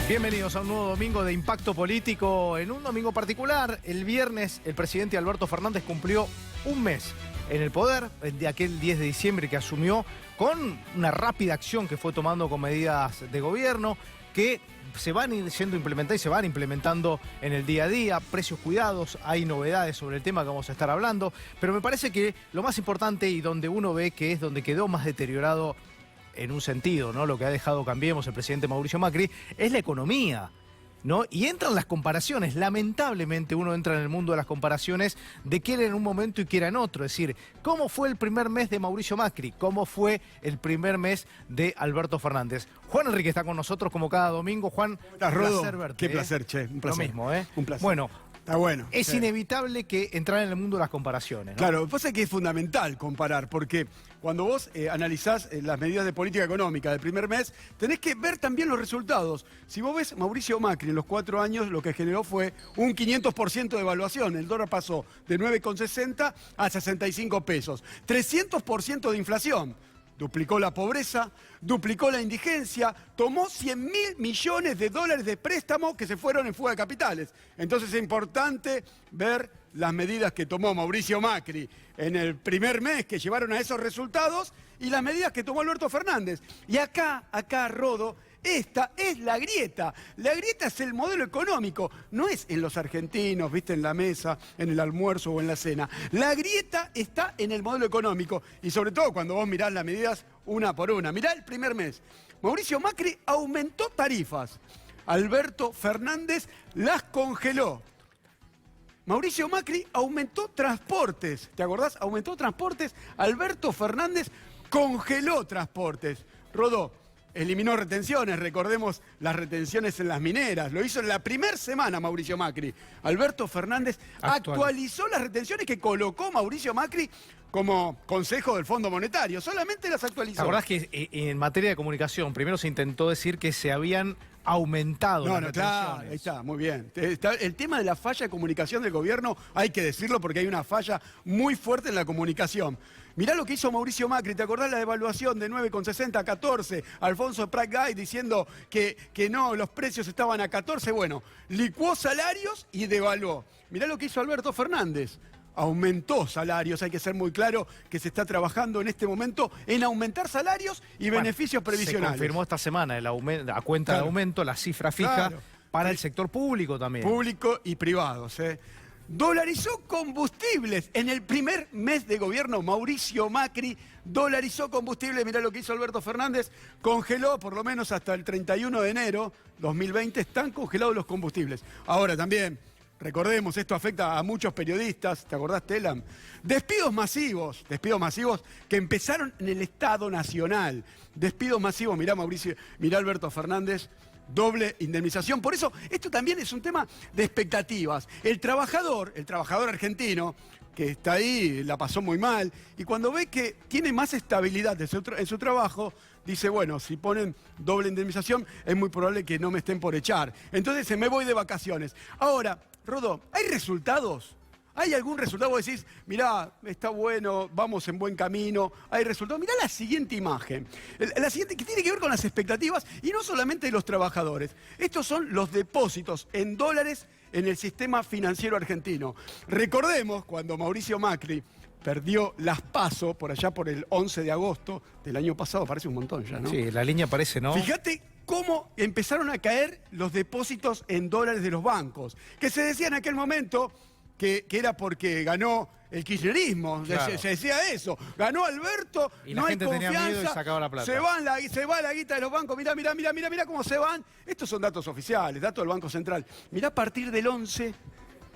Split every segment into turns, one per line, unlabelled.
Bienvenidos a un nuevo domingo de impacto político. En un domingo particular, el viernes, el presidente Alberto Fernández cumplió un mes en el poder, de aquel 10 de diciembre que asumió, con una rápida acción que fue tomando con medidas de gobierno que se van siendo implementadas y se van implementando en el día a día, precios cuidados, hay novedades sobre el tema que vamos a estar hablando, pero me parece que lo más importante y donde uno ve que es donde quedó más deteriorado en un sentido, ¿no? Lo que ha dejado Cambiemos el presidente Mauricio Macri es la economía, ¿no? Y entran las comparaciones, lamentablemente uno entra en el mundo de las comparaciones de qué era en un momento y qué era en otro, es decir, ¿cómo fue el primer mes de Mauricio Macri? ¿Cómo fue el primer mes de Alberto Fernández? Juan Enrique está con nosotros como cada domingo. Juan, un placer verte.
Qué placer, che, un placer.
Lo mismo, ¿eh?
Un placer.
Bueno,
está bueno.
es
sí.
Inevitable que entrar en el mundo de las comparaciones, ¿no?
Claro, lo que pasa es que es fundamental comparar, porque cuando vos analizás las medidas de política económica del primer mes, tenés que ver también los resultados. Si vos ves, Mauricio Macri en los 4 años lo que generó fue un 500% de evaluación. El dólar pasó de 9,60 a 65 pesos. 300% de inflación. Duplicó la pobreza, duplicó la indigencia, tomó 100.000 millones de dólares de préstamo que se fueron en fuga de capitales. Entonces es importante ver las medidas que tomó Mauricio Macri en el primer mes que llevaron a esos resultados y las medidas que tomó Alberto Fernández. Y acá, Rodo, esta es la grieta. La grieta es el modelo económico, no es en los argentinos, viste, en la mesa, en el almuerzo o en la cena. La grieta está en el modelo económico y sobre todo cuando vos mirás las medidas una por una. Mirá el primer mes. Mauricio Macri aumentó tarifas. Alberto Fernández las congeló. Mauricio Macri aumentó transportes. ¿Te acordás? Aumentó transportes. Alberto Fernández congeló transportes. Rodó. Eliminó retenciones, recordemos las retenciones en las mineras. Lo hizo en la primera semana Mauricio Macri. Alberto Fernández actualizó las retenciones que colocó Mauricio Macri como consejo del Fondo Monetario. Solamente las actualizó.
¿Te acordás que en materia de comunicación primero se intentó decir que se habían aumentado las retenciones?
Claro, ahí está, muy bien. El tema de la falla de comunicación del gobierno, hay que decirlo porque hay una falla muy fuerte en la comunicación. Mirá lo que hizo Mauricio Macri, ¿te acordás la devaluación de 9,60 a 14? Alfonso Prat Gay diciendo que no, los precios estaban a 14. Bueno, licuó salarios y devaluó. Mirá lo que hizo Alberto Fernández. Aumentó salarios, hay que ser muy claro que se está trabajando en este momento en aumentar salarios y beneficios previsionales.
Se confirmó esta semana a cuenta de aumento, la cifra fija para el sector público también.
Público y privados, ¿eh? Dolarizó combustibles. En el primer mes de gobierno, Mauricio Macri dolarizó combustibles. Mirá lo que hizo Alberto Fernández. Congeló, por lo menos hasta el 31 de enero 2020, están congelados los combustibles. Ahora también, recordemos, esto afecta a muchos periodistas. ¿Te acordás, Telam? Despidos masivos que empezaron en el Estado Nacional. Despidos masivos, mirá Mauricio, mirá Alberto Fernández. Doble indemnización. Por eso, esto también es un tema de expectativas. El trabajador argentino, que está ahí, la pasó muy mal, y cuando ve que tiene más estabilidad en su trabajo, dice, bueno, si ponen doble indemnización, es muy probable que no me estén por echar. Entonces, me voy de vacaciones. Ahora, Rodó, ¿hay resultados? ¿Hay algún resultado? Vos decís, mirá, está bueno, vamos en buen camino, hay resultados. Mirá la siguiente imagen. La siguiente que tiene que ver con las expectativas y no solamente de los trabajadores. Estos son los depósitos en dólares en el sistema financiero argentino. Recordemos cuando Mauricio Macri perdió las PASO por allá por el 11 de agosto del año pasado, parece un montón ya, ¿no?
Sí, la línea parece, ¿no?
Fíjate cómo empezaron a caer los depósitos en dólares de los bancos, que se decía en aquel momento que era porque ganó el kirchnerismo, claro. Se decía eso, ganó Alberto,
y
no
la
hay
gente
confianza,
tenía miedo y sacaba la plata.
Se va la guita de los bancos, mirá cómo se van. Estos son datos oficiales, datos del Banco Central. Mirá a partir del 11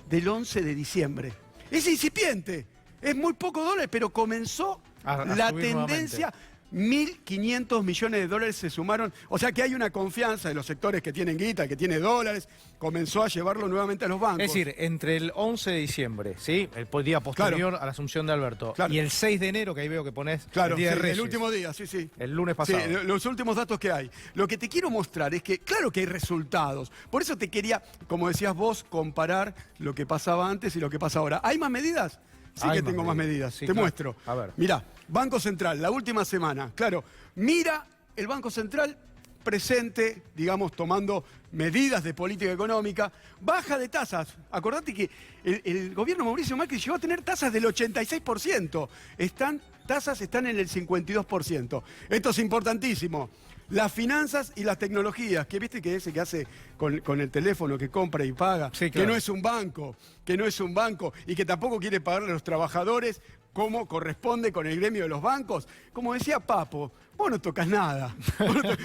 de diciembre. Es incipiente, es muy poco dólares, pero comenzó la tendencia. Nuevamente. 1.500 millones de dólares se sumaron, o sea que hay una confianza de los sectores que tienen guita, que tiene dólares, comenzó a llevarlo nuevamente a los bancos.
Es decir, entre el 11 de diciembre, ¿sí? El día posterior a la asunción de Alberto, y el 6 de enero, que ahí veo que ponés el día de Reyes.
El último día, sí.
El lunes pasado.
Sí, los últimos datos que hay. Lo que te quiero mostrar es que, claro que hay resultados, por eso te quería, como decías vos, comparar lo que pasaba antes y lo que pasa ahora. ¿Hay más medidas? Sí que tengo más medidas.
Sí,
te muestro.
A ver.
Mirá, Banco Central, la última semana. Claro, mira el Banco Central presente, digamos, tomando medidas de política económica, baja de tasas. Acordate que el gobierno Mauricio Macri llegó a tener tasas del 86%. Tasas están en el 52%. Esto es importantísimo. Las finanzas y las tecnologías, que viste que ese que hace con el teléfono, que compra y paga,
sí, claro,
que no es un banco y que tampoco quiere pagarle a los trabajadores como corresponde con el gremio de los bancos. Como decía Papo, vos no tocas nada.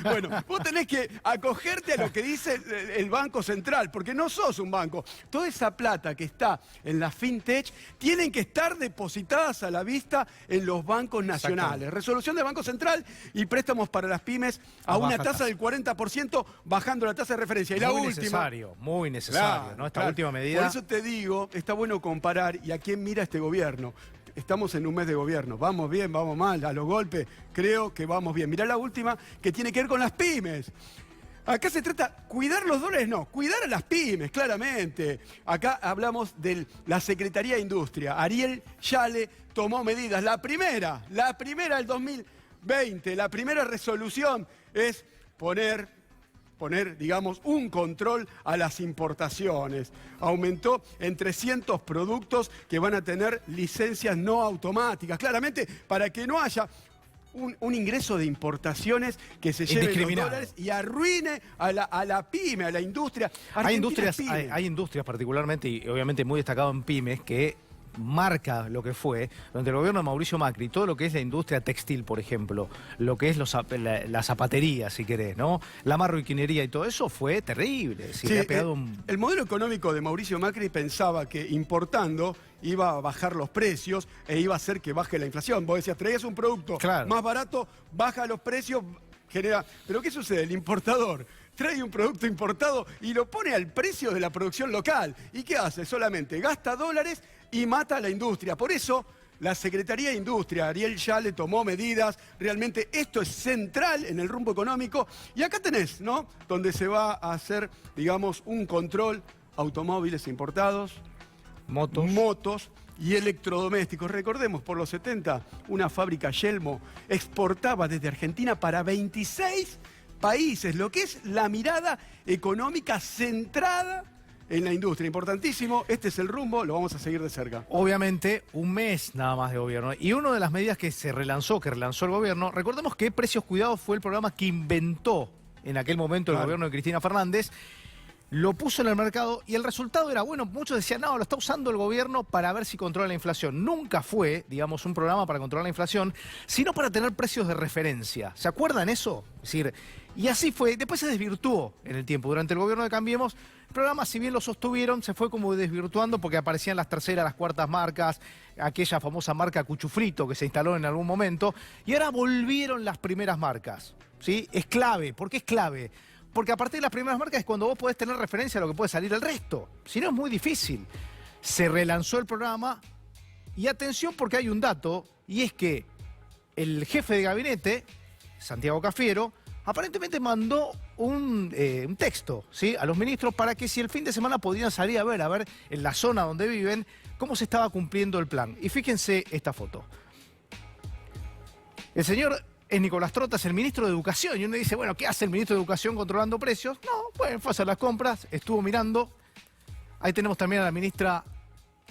Bueno, vos tenés que acogerte a lo que dice el Banco Central, porque no sos un banco. Toda esa plata que está en la fintech tienen que estar depositadas a la vista en los bancos nacionales. Resolución del Banco Central y préstamos para las pymes a una tasa del 40%, bajando la tasa de referencia. Y la última...
Muy necesario,
claro,
¿no? Esta
claro.
última medida.
Por eso te digo, está bueno comparar y a quién mira este gobierno. Estamos en un mes de gobierno. ¿Vamos bien, vamos mal? A los golpes creo que vamos bien. Mirá la última que tiene que ver con las pymes. Acá se trata, cuidar los dólares no, cuidar a las pymes, claramente. Acá hablamos de la Secretaría de Industria. Ariel Yale tomó medidas. La primera del 2020, la primera resolución es poner, digamos, un control a las importaciones. Aumentó en 300 productos que van a tener licencias no automáticas. Claramente, para que no haya un ingreso de importaciones que se lleven los dólares y arruine a la pyme, a la industria.
Hay industrias particularmente, y obviamente muy destacado en pymes, que marca lo que fue durante el gobierno de Mauricio Macri, todo lo que es la industria textil, por ejemplo, lo que es la zapatería, si querés, ¿no? La marroquinería y todo eso fue terrible.
Sí, le ha pegado el modelo económico de Mauricio Macri pensaba que importando iba a bajar los precios e iba a hacer que baje la inflación. Vos decías, traías un producto más barato, baja los precios, genera... Pero ¿qué sucede? El importador trae un producto importado y lo pone al precio de la producción local. ¿Y qué hace? Solamente gasta dólares y mata a la industria. Por eso, la Secretaría de Industria, Ariel Yale, tomó medidas. Realmente esto es central en el rumbo económico. Y acá tenés, ¿no? Donde se va a hacer, digamos, un control, automóviles importados, motos y electrodomésticos. Recordemos, por los 70, una fábrica Yelmo exportaba desde Argentina para 26 países, lo que es la mirada económica centrada en la industria. Importantísimo, este es el rumbo, lo vamos a seguir de cerca.
Obviamente, un mes nada más de gobierno. Y una de las medidas que relanzó el gobierno, recordemos que Precios Cuidados fue el programa que inventó en aquel momento el gobierno de Cristina Fernández, lo puso en el mercado y el resultado era bueno. Muchos decían, no, lo está usando el gobierno para ver si controla la inflación. Nunca fue, digamos, un programa para controlar la inflación, sino para tener precios de referencia. ¿Se acuerdan eso? Es decir, y así fue. Después se desvirtuó en el tiempo. Durante el gobierno de Cambiemos, el programa, si bien lo sostuvieron, se fue como desvirtuando porque aparecían las terceras, las cuartas marcas, aquella famosa marca Cuchufrito que se instaló en algún momento, y ahora volvieron las primeras marcas. ¿Sí? Es clave. ¿Por qué es clave? Porque a partir de las primeras marcas es cuando vos podés tener referencia a lo que puede salir el resto. Si no, es muy difícil. Se relanzó el programa y atención porque hay un dato, y es que el jefe de gabinete, Santiago Cafiero, aparentemente mandó un texto, ¿sí?, a los ministros para que si el fin de semana podían salir a ver en la zona donde viven cómo se estaba cumpliendo el plan. Y fíjense esta foto. El señor es Nicolás Trota, es el ministro de Educación. Y uno dice, bueno, ¿qué hace el ministro de Educación controlando precios? No, bueno, fue a hacer las compras, estuvo mirando. Ahí tenemos también a la ministra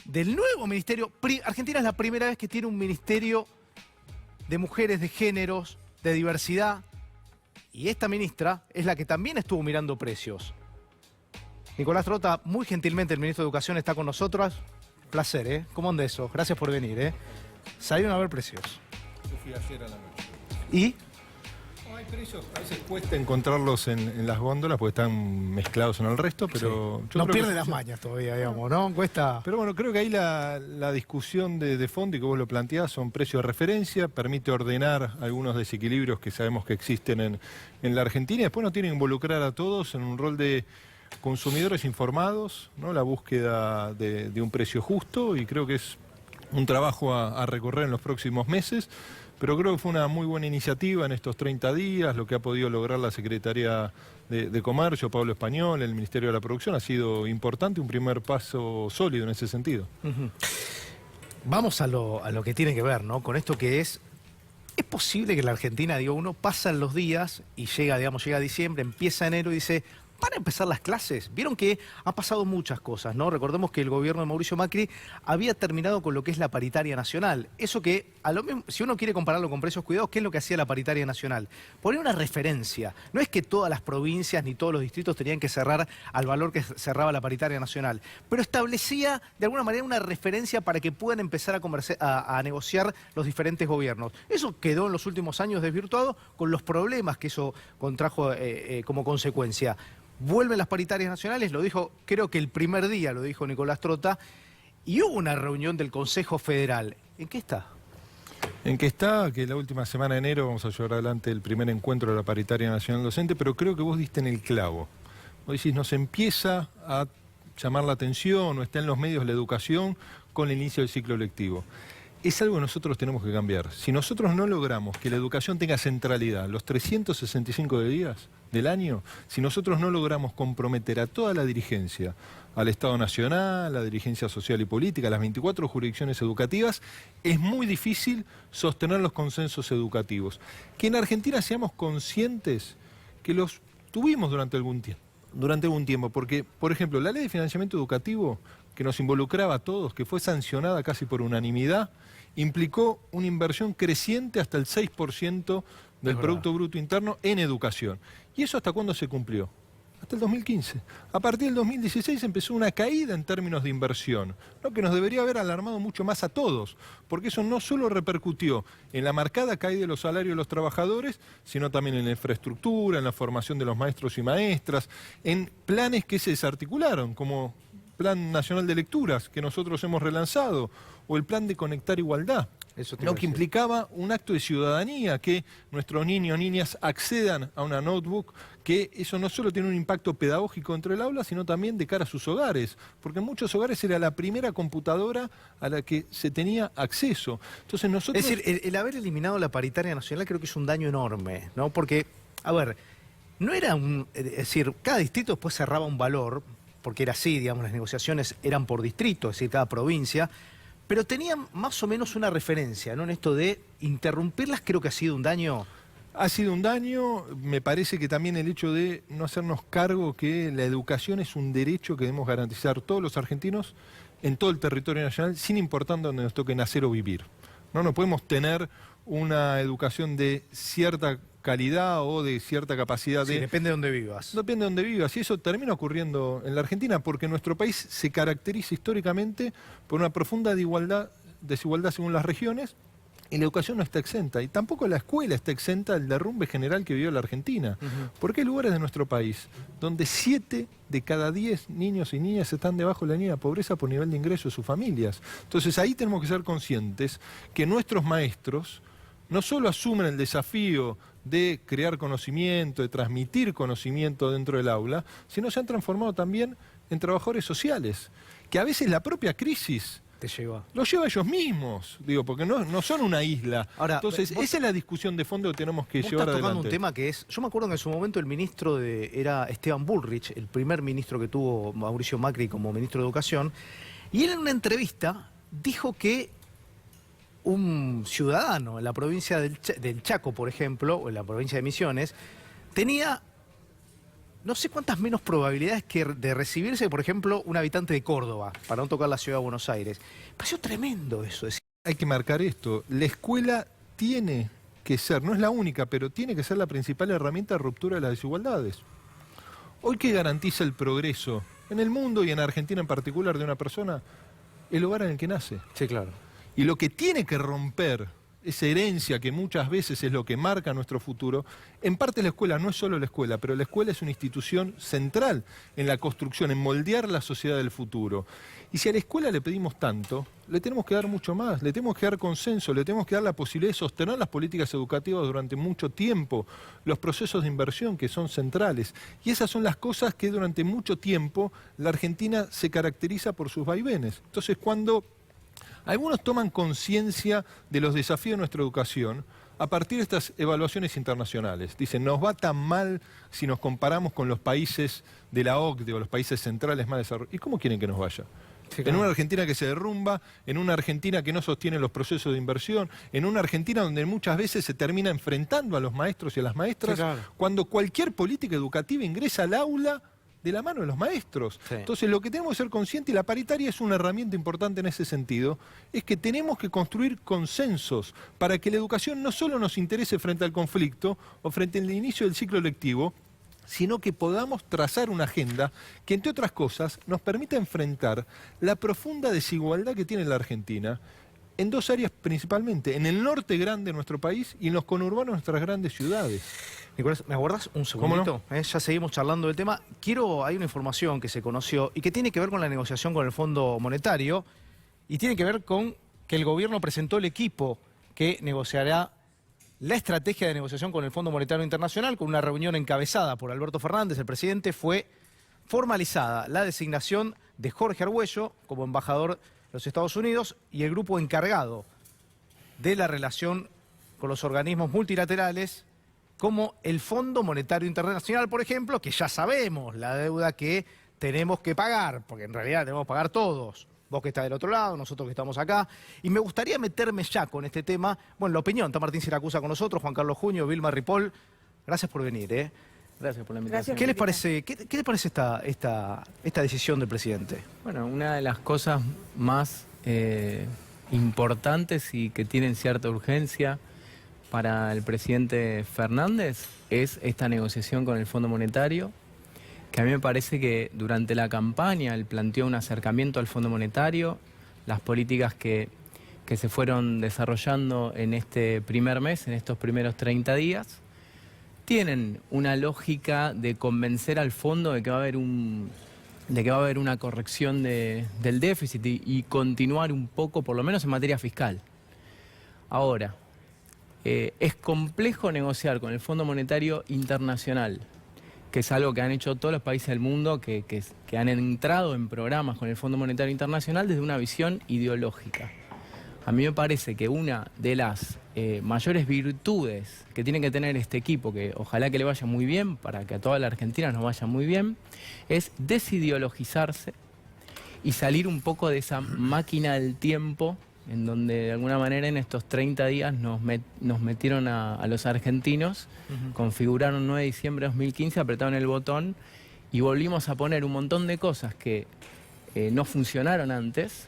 del nuevo ministerio. Argentina es la primera vez que tiene un ministerio de mujeres, de géneros, de diversidad. Y esta ministra es la que también estuvo mirando precios. Nicolás Trota, muy gentilmente el ministro de Educación está con nosotros. Placer, ¿eh? ¿Cómo anda eso? Gracias por venir, ¿eh? Salieron a ver precios.
Yo fui ayer a la noche.
¿Y?
No, hay precios, a veces cuesta encontrarlos en las góndolas porque están mezclados en el resto, pero...
Sí. No pierde las mañas todavía, digamos, ¿no? Cuesta...
Pero bueno, creo que ahí la discusión de fondo, y que vos lo planteás, son precios de referencia, permite ordenar algunos desequilibrios que sabemos que existen en la Argentina, y después nos tiene que involucrar a todos en un rol de consumidores informados, ¿no? La búsqueda de un precio justo, y creo que es un trabajo a recorrer en los próximos meses. Pero creo que fue una muy buena iniciativa en estos 30 días, lo que ha podido lograr la Secretaría de Comercio, Pablo Español, el Ministerio de la Producción, ha sido importante, un primer paso sólido en ese sentido.
Vamos a lo que tiene que ver, ¿no? Con esto que es posible que en la Argentina, digo, uno pasan los días y llega, digamos, llega diciembre, empieza enero y dice, ¿van a empezar las clases? Vieron que ha pasado muchas cosas, ¿no? Recordemos que el gobierno de Mauricio Macri había terminado con lo que es la paritaria nacional. Eso que, si uno quiere compararlo con Precios Cuidados, ¿qué es lo que hacía la paritaria nacional? Poner una referencia. No es que todas las provincias ni todos los distritos tenían que cerrar al valor que cerraba la paritaria nacional, pero establecía de alguna manera una referencia para que puedan empezar a negociar los diferentes gobiernos. Eso quedó en los últimos años desvirtuado con los problemas que eso contrajo como consecuencia. Vuelven las paritarias nacionales, lo dijo, creo que el primer día lo dijo Nicolás Trota, y hubo una reunión del Consejo Federal. ¿En qué está?
En qué está, que la última semana de enero vamos a llevar adelante el primer encuentro de la paritaria nacional docente, pero creo que vos diste en el clavo. Vos decís, nos empieza a llamar la atención, o está en los medios la educación con el inicio del ciclo lectivo. Es algo que nosotros tenemos que cambiar. Si nosotros no logramos que la educación tenga centralidad los 365 días del año, si nosotros no logramos comprometer a toda la dirigencia, al Estado Nacional, a la dirigencia social y política, a las 24 jurisdicciones educativas, es muy difícil sostener los consensos educativos. Que en Argentina seamos conscientes que los tuvimos durante algún tiempo, porque, por ejemplo, la ley de financiamiento educativo, que nos involucraba a todos, que fue sancionada casi por unanimidad, implicó una inversión creciente hasta el 6% del Producto Bruto Interno en educación. ¿Y eso hasta cuándo se cumplió? Hasta el 2015. A partir del 2016 empezó una caída en términos de inversión, lo que nos debería haber alarmado mucho más a todos, porque eso no solo repercutió en la marcada caída de los salarios de los trabajadores, sino también en la infraestructura, en la formación de los maestros y maestras, en planes que se desarticularon, como Plan Nacional de Lecturas, que nosotros hemos relanzado, o el Plan de Conectar Igualdad, lo que implicaba un acto de ciudadanía, que nuestros niños y niñas accedan a una notebook, que eso no solo tiene un impacto pedagógico dentro del aula, sino también de cara a sus hogares, porque en muchos hogares era la primera computadora a la que se tenía acceso. Entonces nosotros...
Es decir, el haber eliminado la paritaria nacional creo que es un daño enorme, ¿no? Porque, a ver, no era es decir, cada distrito después cerraba un valor, porque era así, digamos, las negociaciones eran por distrito, es decir, cada provincia, pero tenían más o menos una referencia, ¿no? En esto de interrumpirlas, creo que ha sido un daño.
Ha sido un daño, me parece que también el hecho de no hacernos cargo que la educación es un derecho que debemos garantizar todos los argentinos en todo el territorio nacional, sin importar dónde nos toque nacer o vivir. No podemos tener una educación de cierta calidad o de cierta capacidad de...
Sí, depende de dónde vivas.
Depende de dónde vivas, y eso termina ocurriendo en la Argentina, porque nuestro país se caracteriza históricamente por una profunda desigualdad según las regiones, y la educación no está exenta, y tampoco la escuela está exenta del derrumbe general que vivió la Argentina. Porque hay lugares de nuestro país donde 7 de cada 10 niños y niñas están debajo de la línea de pobreza por nivel de ingreso de sus familias. Entonces ahí tenemos que ser conscientes que nuestros maestros no solo asumen el desafío de crear conocimiento, de transmitir conocimiento dentro del aula, sino se han transformado también en trabajadores sociales, que a veces la propia crisis los lleva a ellos mismos, digo, porque no son una isla.
Ahora,
entonces, esa es la discusión de fondo que tenemos que llevar adelante.
Estás tocando un tema que es... Yo me acuerdo que en su momento el ministro era Esteban Bullrich, el primer ministro que tuvo Mauricio Macri como ministro de Educación, y él en una entrevista dijo que un ciudadano en la provincia del Chaco, por ejemplo, o en la provincia de Misiones, tenía no sé cuántas menos probabilidades de recibirse, por ejemplo, un habitante de Córdoba, para no tocar la ciudad de Buenos Aires. Me pareció tremendo eso.
Hay que marcar esto. La escuela tiene que ser, no es la única, pero tiene que ser la principal herramienta de ruptura de las desigualdades. Hoy, ¿qué garantiza el progreso en el mundo y en Argentina en particular de una persona? El hogar en el que nace.
Sí, claro.
Y lo que tiene que romper esa herencia que muchas veces es lo que marca nuestro futuro, en parte la escuela no es solo la escuela, pero la escuela es una institución central en la construcción, en moldear la sociedad del futuro. Y si a la escuela le pedimos tanto, le tenemos que dar mucho más, le tenemos que dar consenso, le tenemos que dar la posibilidad de sostener las políticas educativas durante mucho tiempo, los procesos de inversión que son centrales. Y esas son las cosas que durante mucho tiempo la Argentina se caracteriza por sus vaivenes. Entonces, cuando algunos toman conciencia de los desafíos de nuestra educación a partir de estas evaluaciones internacionales. Dicen, nos va tan mal si nos comparamos con los países de la OCDE o los países centrales más desarrollados. ¿Y cómo quieren que nos vaya?
Sí,
en
claro.
una Argentina que se derrumba, en una Argentina que no sostiene los procesos de inversión, en una Argentina donde muchas veces se termina enfrentando a los maestros y a las maestras,
Sí, claro.
cuando cualquier política educativa ingresa al aula de la mano de los maestros.
Sí.
Entonces, lo que tenemos que ser conscientes, y la paritaria es una herramienta importante en ese sentido, es que tenemos que construir consensos para que la educación no solo nos interese frente al conflicto o frente al inicio del ciclo lectivo, sino que podamos trazar una agenda que, entre otras cosas, nos permita enfrentar la profunda desigualdad que tiene la Argentina en dos áreas principalmente, en el norte grande de nuestro país y en los conurbanos de nuestras grandes ciudades.
Nicolás, ¿me aguardas un segundito? Ya seguimos charlando del tema. Hay una información que se conoció y que tiene que ver con la negociación con el Fondo Monetario y tiene que ver con que el gobierno presentó el equipo que negociará la estrategia de negociación con el Fondo Monetario Internacional, con una reunión encabezada por Alberto Fernández, el presidente. Fue formalizada la designación de Jorge Argüello como embajador de los Estados Unidos y el grupo encargado de la relación con los organismos multilaterales, como el Fondo Monetario Internacional, por ejemplo, que ya sabemos la deuda que tenemos que pagar, porque en realidad tenemos que pagar todos. Vos que estás del otro lado, nosotros que estamos acá. Y me gustaría meterme ya con este tema. Bueno, la opinión, está Martín Siracusa con nosotros, Juan Carlos Junio, Vilma Ripoll. Gracias por venir,
Gracias por la invitación.
¿Qué les parece, qué les parece esta decisión del presidente?
Bueno, una de las cosas más importantes y que tienen cierta urgencia para el presidente Fernández es esta negociación con el Fondo Monetario, que a mí me parece que durante la campaña él planteó un acercamiento al Fondo Monetario, las políticas que se fueron desarrollando en este primer mes, en estos primeros 30 días, tienen una lógica de convencer al fondo de que va a haber una corrección del déficit y continuar un poco, por lo menos en materia fiscal. Ahora, es complejo negociar con el Fondo Monetario Internacional, que es algo que han hecho todos los países del mundo que han entrado en programas con el Fondo Monetario Internacional desde una visión ideológica. A mí me parece que una de las mayores virtudes que tiene que tener este equipo, que ojalá que le vaya muy bien, para que a toda la Argentina nos vaya muy bien, es desideologizarse y salir un poco de esa máquina del tiempo en donde de alguna manera en estos 30 días nos metieron a los argentinos, configuraron 9 de diciembre de 2015, apretaron el botón y volvimos a poner un montón de cosas que no funcionaron antes,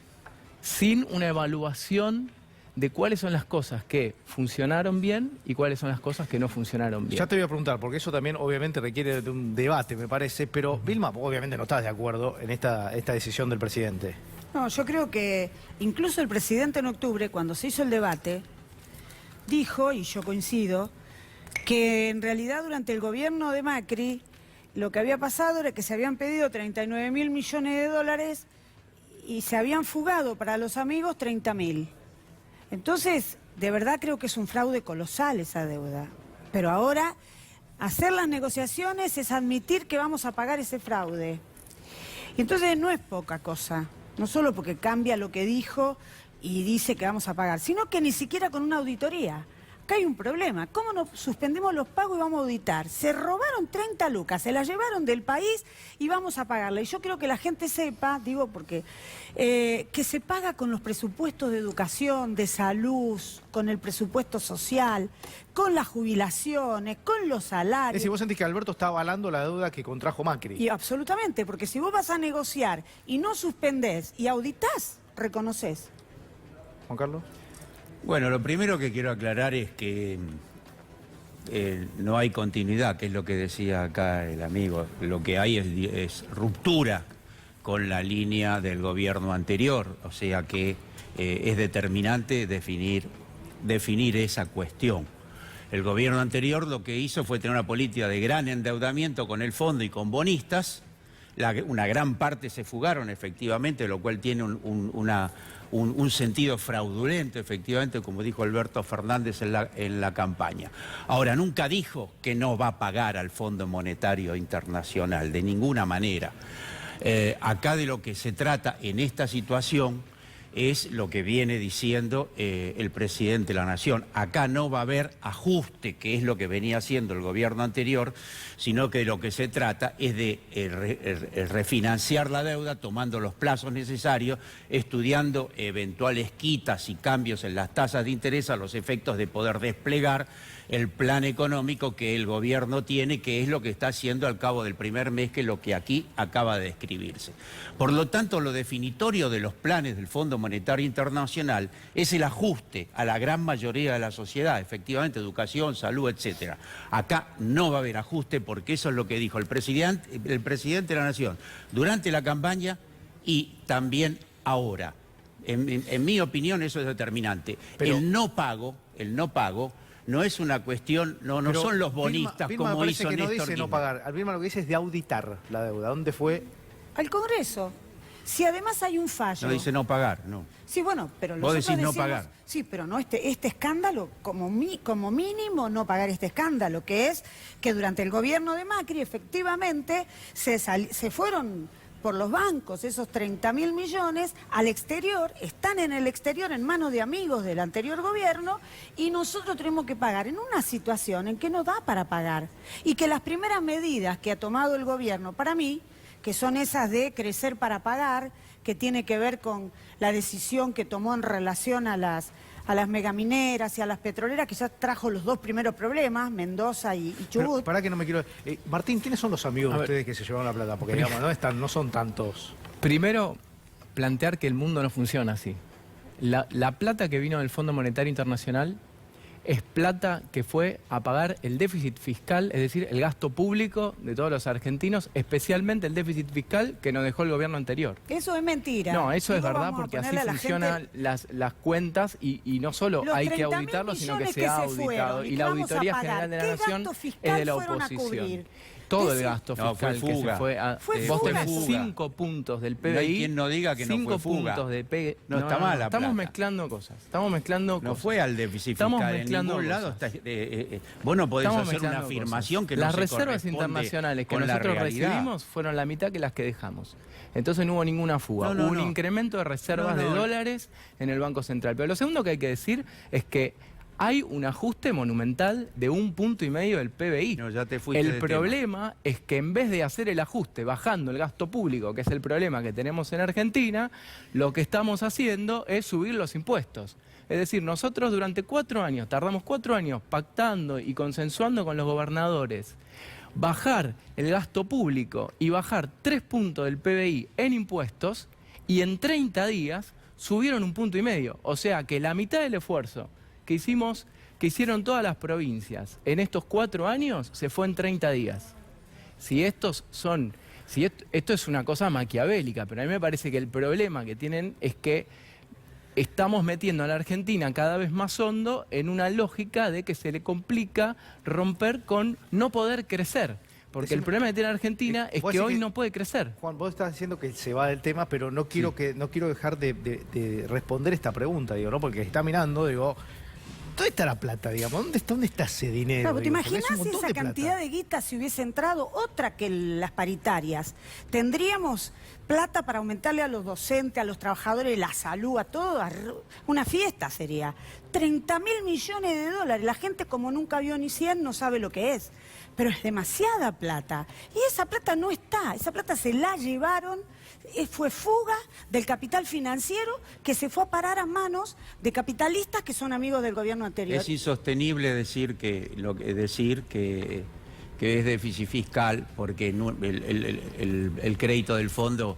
sin una evaluación de cuáles son las cosas que funcionaron bien y cuáles son las cosas que no funcionaron bien.
Ya te voy a preguntar, porque eso también obviamente requiere de un debate, me parece, pero Vilma, obviamente no estás de acuerdo en esta decisión del presidente.
No, yo creo que incluso el presidente en octubre, cuando se hizo el debate, dijo, y yo coincido, que en realidad durante el gobierno de Macri lo que había pasado era que se habían pedido 39.000 millones de dólares y se habían fugado para los amigos 30.000. Entonces, de verdad creo que es un fraude colosal esa deuda. Pero ahora, hacer las negociaciones es admitir que vamos a pagar ese fraude. Y entonces no es poca cosa. No solo porque cambia lo que dijo y dice que vamos a pagar, sino que ni siquiera con una auditoría. Acá hay un problema. ¿Cómo nos suspendemos los pagos y vamos a auditar? Se robaron 30 lucas, se las llevaron del país y vamos a pagarla. Y yo quiero que la gente sepa, digo porque, que se paga con los presupuestos de educación, de salud, con el presupuesto social, con las jubilaciones, con los
Es
salarios.
decir, vos sentís que Alberto está avalando la deuda que contrajo Macri.
Y absolutamente, porque si vos vas a negociar y no suspendés y auditás, reconoces.
Juan Carlos.
Bueno, lo primero que quiero aclarar es que no hay continuidad, que es lo que decía acá el amigo. Lo que hay es ruptura con la línea del gobierno anterior, o sea que es determinante definir esa cuestión. El gobierno anterior lo que hizo fue tener una política de gran endeudamiento con el fondo y con bonistas. Una gran parte se fugaron efectivamente, lo cual tiene un sentido fraudulento, efectivamente, como dijo Alberto Fernández en la campaña. Ahora, nunca dijo que no va a pagar al Fondo Monetario Internacional, de ninguna manera. Acá de lo que se trata en esta situación es lo que viene diciendo el presidente de la Nación. Acá no va a haber ajuste, que es lo que venía haciendo el gobierno anterior, sino que lo que se trata es de refinanciar la deuda, tomando los plazos necesarios, estudiando eventuales quitas y cambios en las tasas de interés a los efectos de poder desplegar el plan económico que el gobierno tiene, que es lo que está haciendo al cabo del primer mes, que es lo que aquí acaba de describirse. Por lo tanto, lo definitorio de los planes del Fondo Monetario Internacional es el ajuste a la gran mayoría de la sociedad, efectivamente, educación, salud, etcétera. Acá no va a haber ajuste porque eso es lo que dijo el presidente de la Nación durante la campaña y también ahora. En mi opinión, eso es determinante.
Pero
el no pago no es una cuestión, no son los bonistas
Vilma
como
me parece
hizo
que no
Néstor
dice no
Kirchner.
pagar. Vilma lo que dice es de auditar la deuda. ¿Dónde fue?
Al Congreso. Si además hay un fallo.
No dice no pagar, no.
Sí, bueno, pero
Vos
nosotros
decís no
decimos,
pagar.
Sí, pero no este escándalo, como mínimo no pagar este escándalo, que es que durante el gobierno de Macri efectivamente se fueron por los bancos esos 30.000 millones al exterior, están en el exterior en manos de amigos del anterior gobierno y nosotros tenemos que pagar en una situación en que no da para pagar. Y que las primeras medidas que ha tomado el gobierno, para mí, que son esas de crecer para pagar, que tiene que ver con la decisión que tomó en relación a las megamineras y a las petroleras, que ya trajo los dos primeros problemas, Mendoza y Chubut.
Para que no me quiero... Martín, ¿quiénes son los amigos de ustedes que se llevaron la plata? Porque digamos, no son tantos.
Primero, plantear que el mundo no funciona así. La plata que vino del Fondo Monetario Internacional es plata que fue a pagar el déficit fiscal, es decir, el gasto público de todos los argentinos, especialmente el déficit fiscal que nos dejó el gobierno anterior.
Eso es mentira.
No, eso es
Luego
verdad
vamos a
porque así
ponerle a la
funcionan
gente
las cuentas y no solo
los
hay que
30.000
auditarlo, sino que
millones
se ha
se fueron
auditado.
y
Y
que
la
vamos a
Auditoría
pagar.
General de la
¿Qué
Nación
gasto
es
fiscal
de la
fueron a
oposición.
cubrir?
Todo el
Ese-
gasto
No, fue
fiscal que
fuga.
se fue a...
Fue
vos
fuga.
tenés
Fuga.
5 puntos del PBI.
No hay quien no diga que no
5
fue fuga.
puntos de PBI.
No está mal la
Estamos
plata.
mezclando cosas. Estamos mezclando
No
cosas.
fue al déficit
Estamos
fiscal. En
mezclando
ningún lado
cosas.
está, vos no podés
Estamos
hacer una
mezclando
afirmación
cosas.
que no
Las
se
reservas
corresponde
internacionales que
con la
nosotros
realidad.
recibimos fueron la mitad que las que dejamos. Entonces no hubo ninguna fuga.
No,
Hubo un
no.
incremento de reservas
No, no.
de dólares en el Banco Central. Pero lo segundo que hay que decir es que hay un ajuste monumental de 1,5 puntos del PBI.
No, ya te fuiste
El
de
problema es que en vez de hacer el ajuste bajando el gasto público, que es el problema que tenemos en Argentina, lo que estamos haciendo es subir los impuestos. Es decir, nosotros durante 4 años, tardamos 4 años pactando y consensuando con los gobernadores bajar el gasto público y bajar 3 puntos del PBI en impuestos, y en 30 días subieron 1,5 puntos. O sea que la mitad del esfuerzo que hicieron todas las provincias en estos 4 años se fue en 30 días. Esto es una cosa maquiavélica, pero a mí me parece que el problema que tienen es que estamos metiendo a la Argentina cada vez más hondo en una lógica de que se le complica romper con no poder crecer. Porque el problema que tiene Argentina es
vos
que
decís
hoy
que-
no puede crecer.
Juan, vos estás diciendo que se va del tema, pero no quiero dejar de responder esta pregunta, digo, ¿no? Porque está mirando, digo, ¿dónde está la plata, digamos? ¿Dónde está ese dinero?
Claro, ¿te
digo? Porque es
imaginas
un montón
esa
de plata.
cantidad de guita si hubiese entrado otra que las paritarias? Tendríamos plata para aumentarle a los docentes, a los trabajadores, la salud, a todo. Una fiesta sería. 30.000 millones de dólares. La gente, como nunca vio ni 100, no sabe lo que es. Pero es demasiada plata. Y esa plata no está. Esa plata se la llevaron. Fue fuga del capital financiero que se fue a parar a manos de capitalistas que son amigos del gobierno anterior.
Es insostenible decir que es déficit fiscal porque el crédito del fondo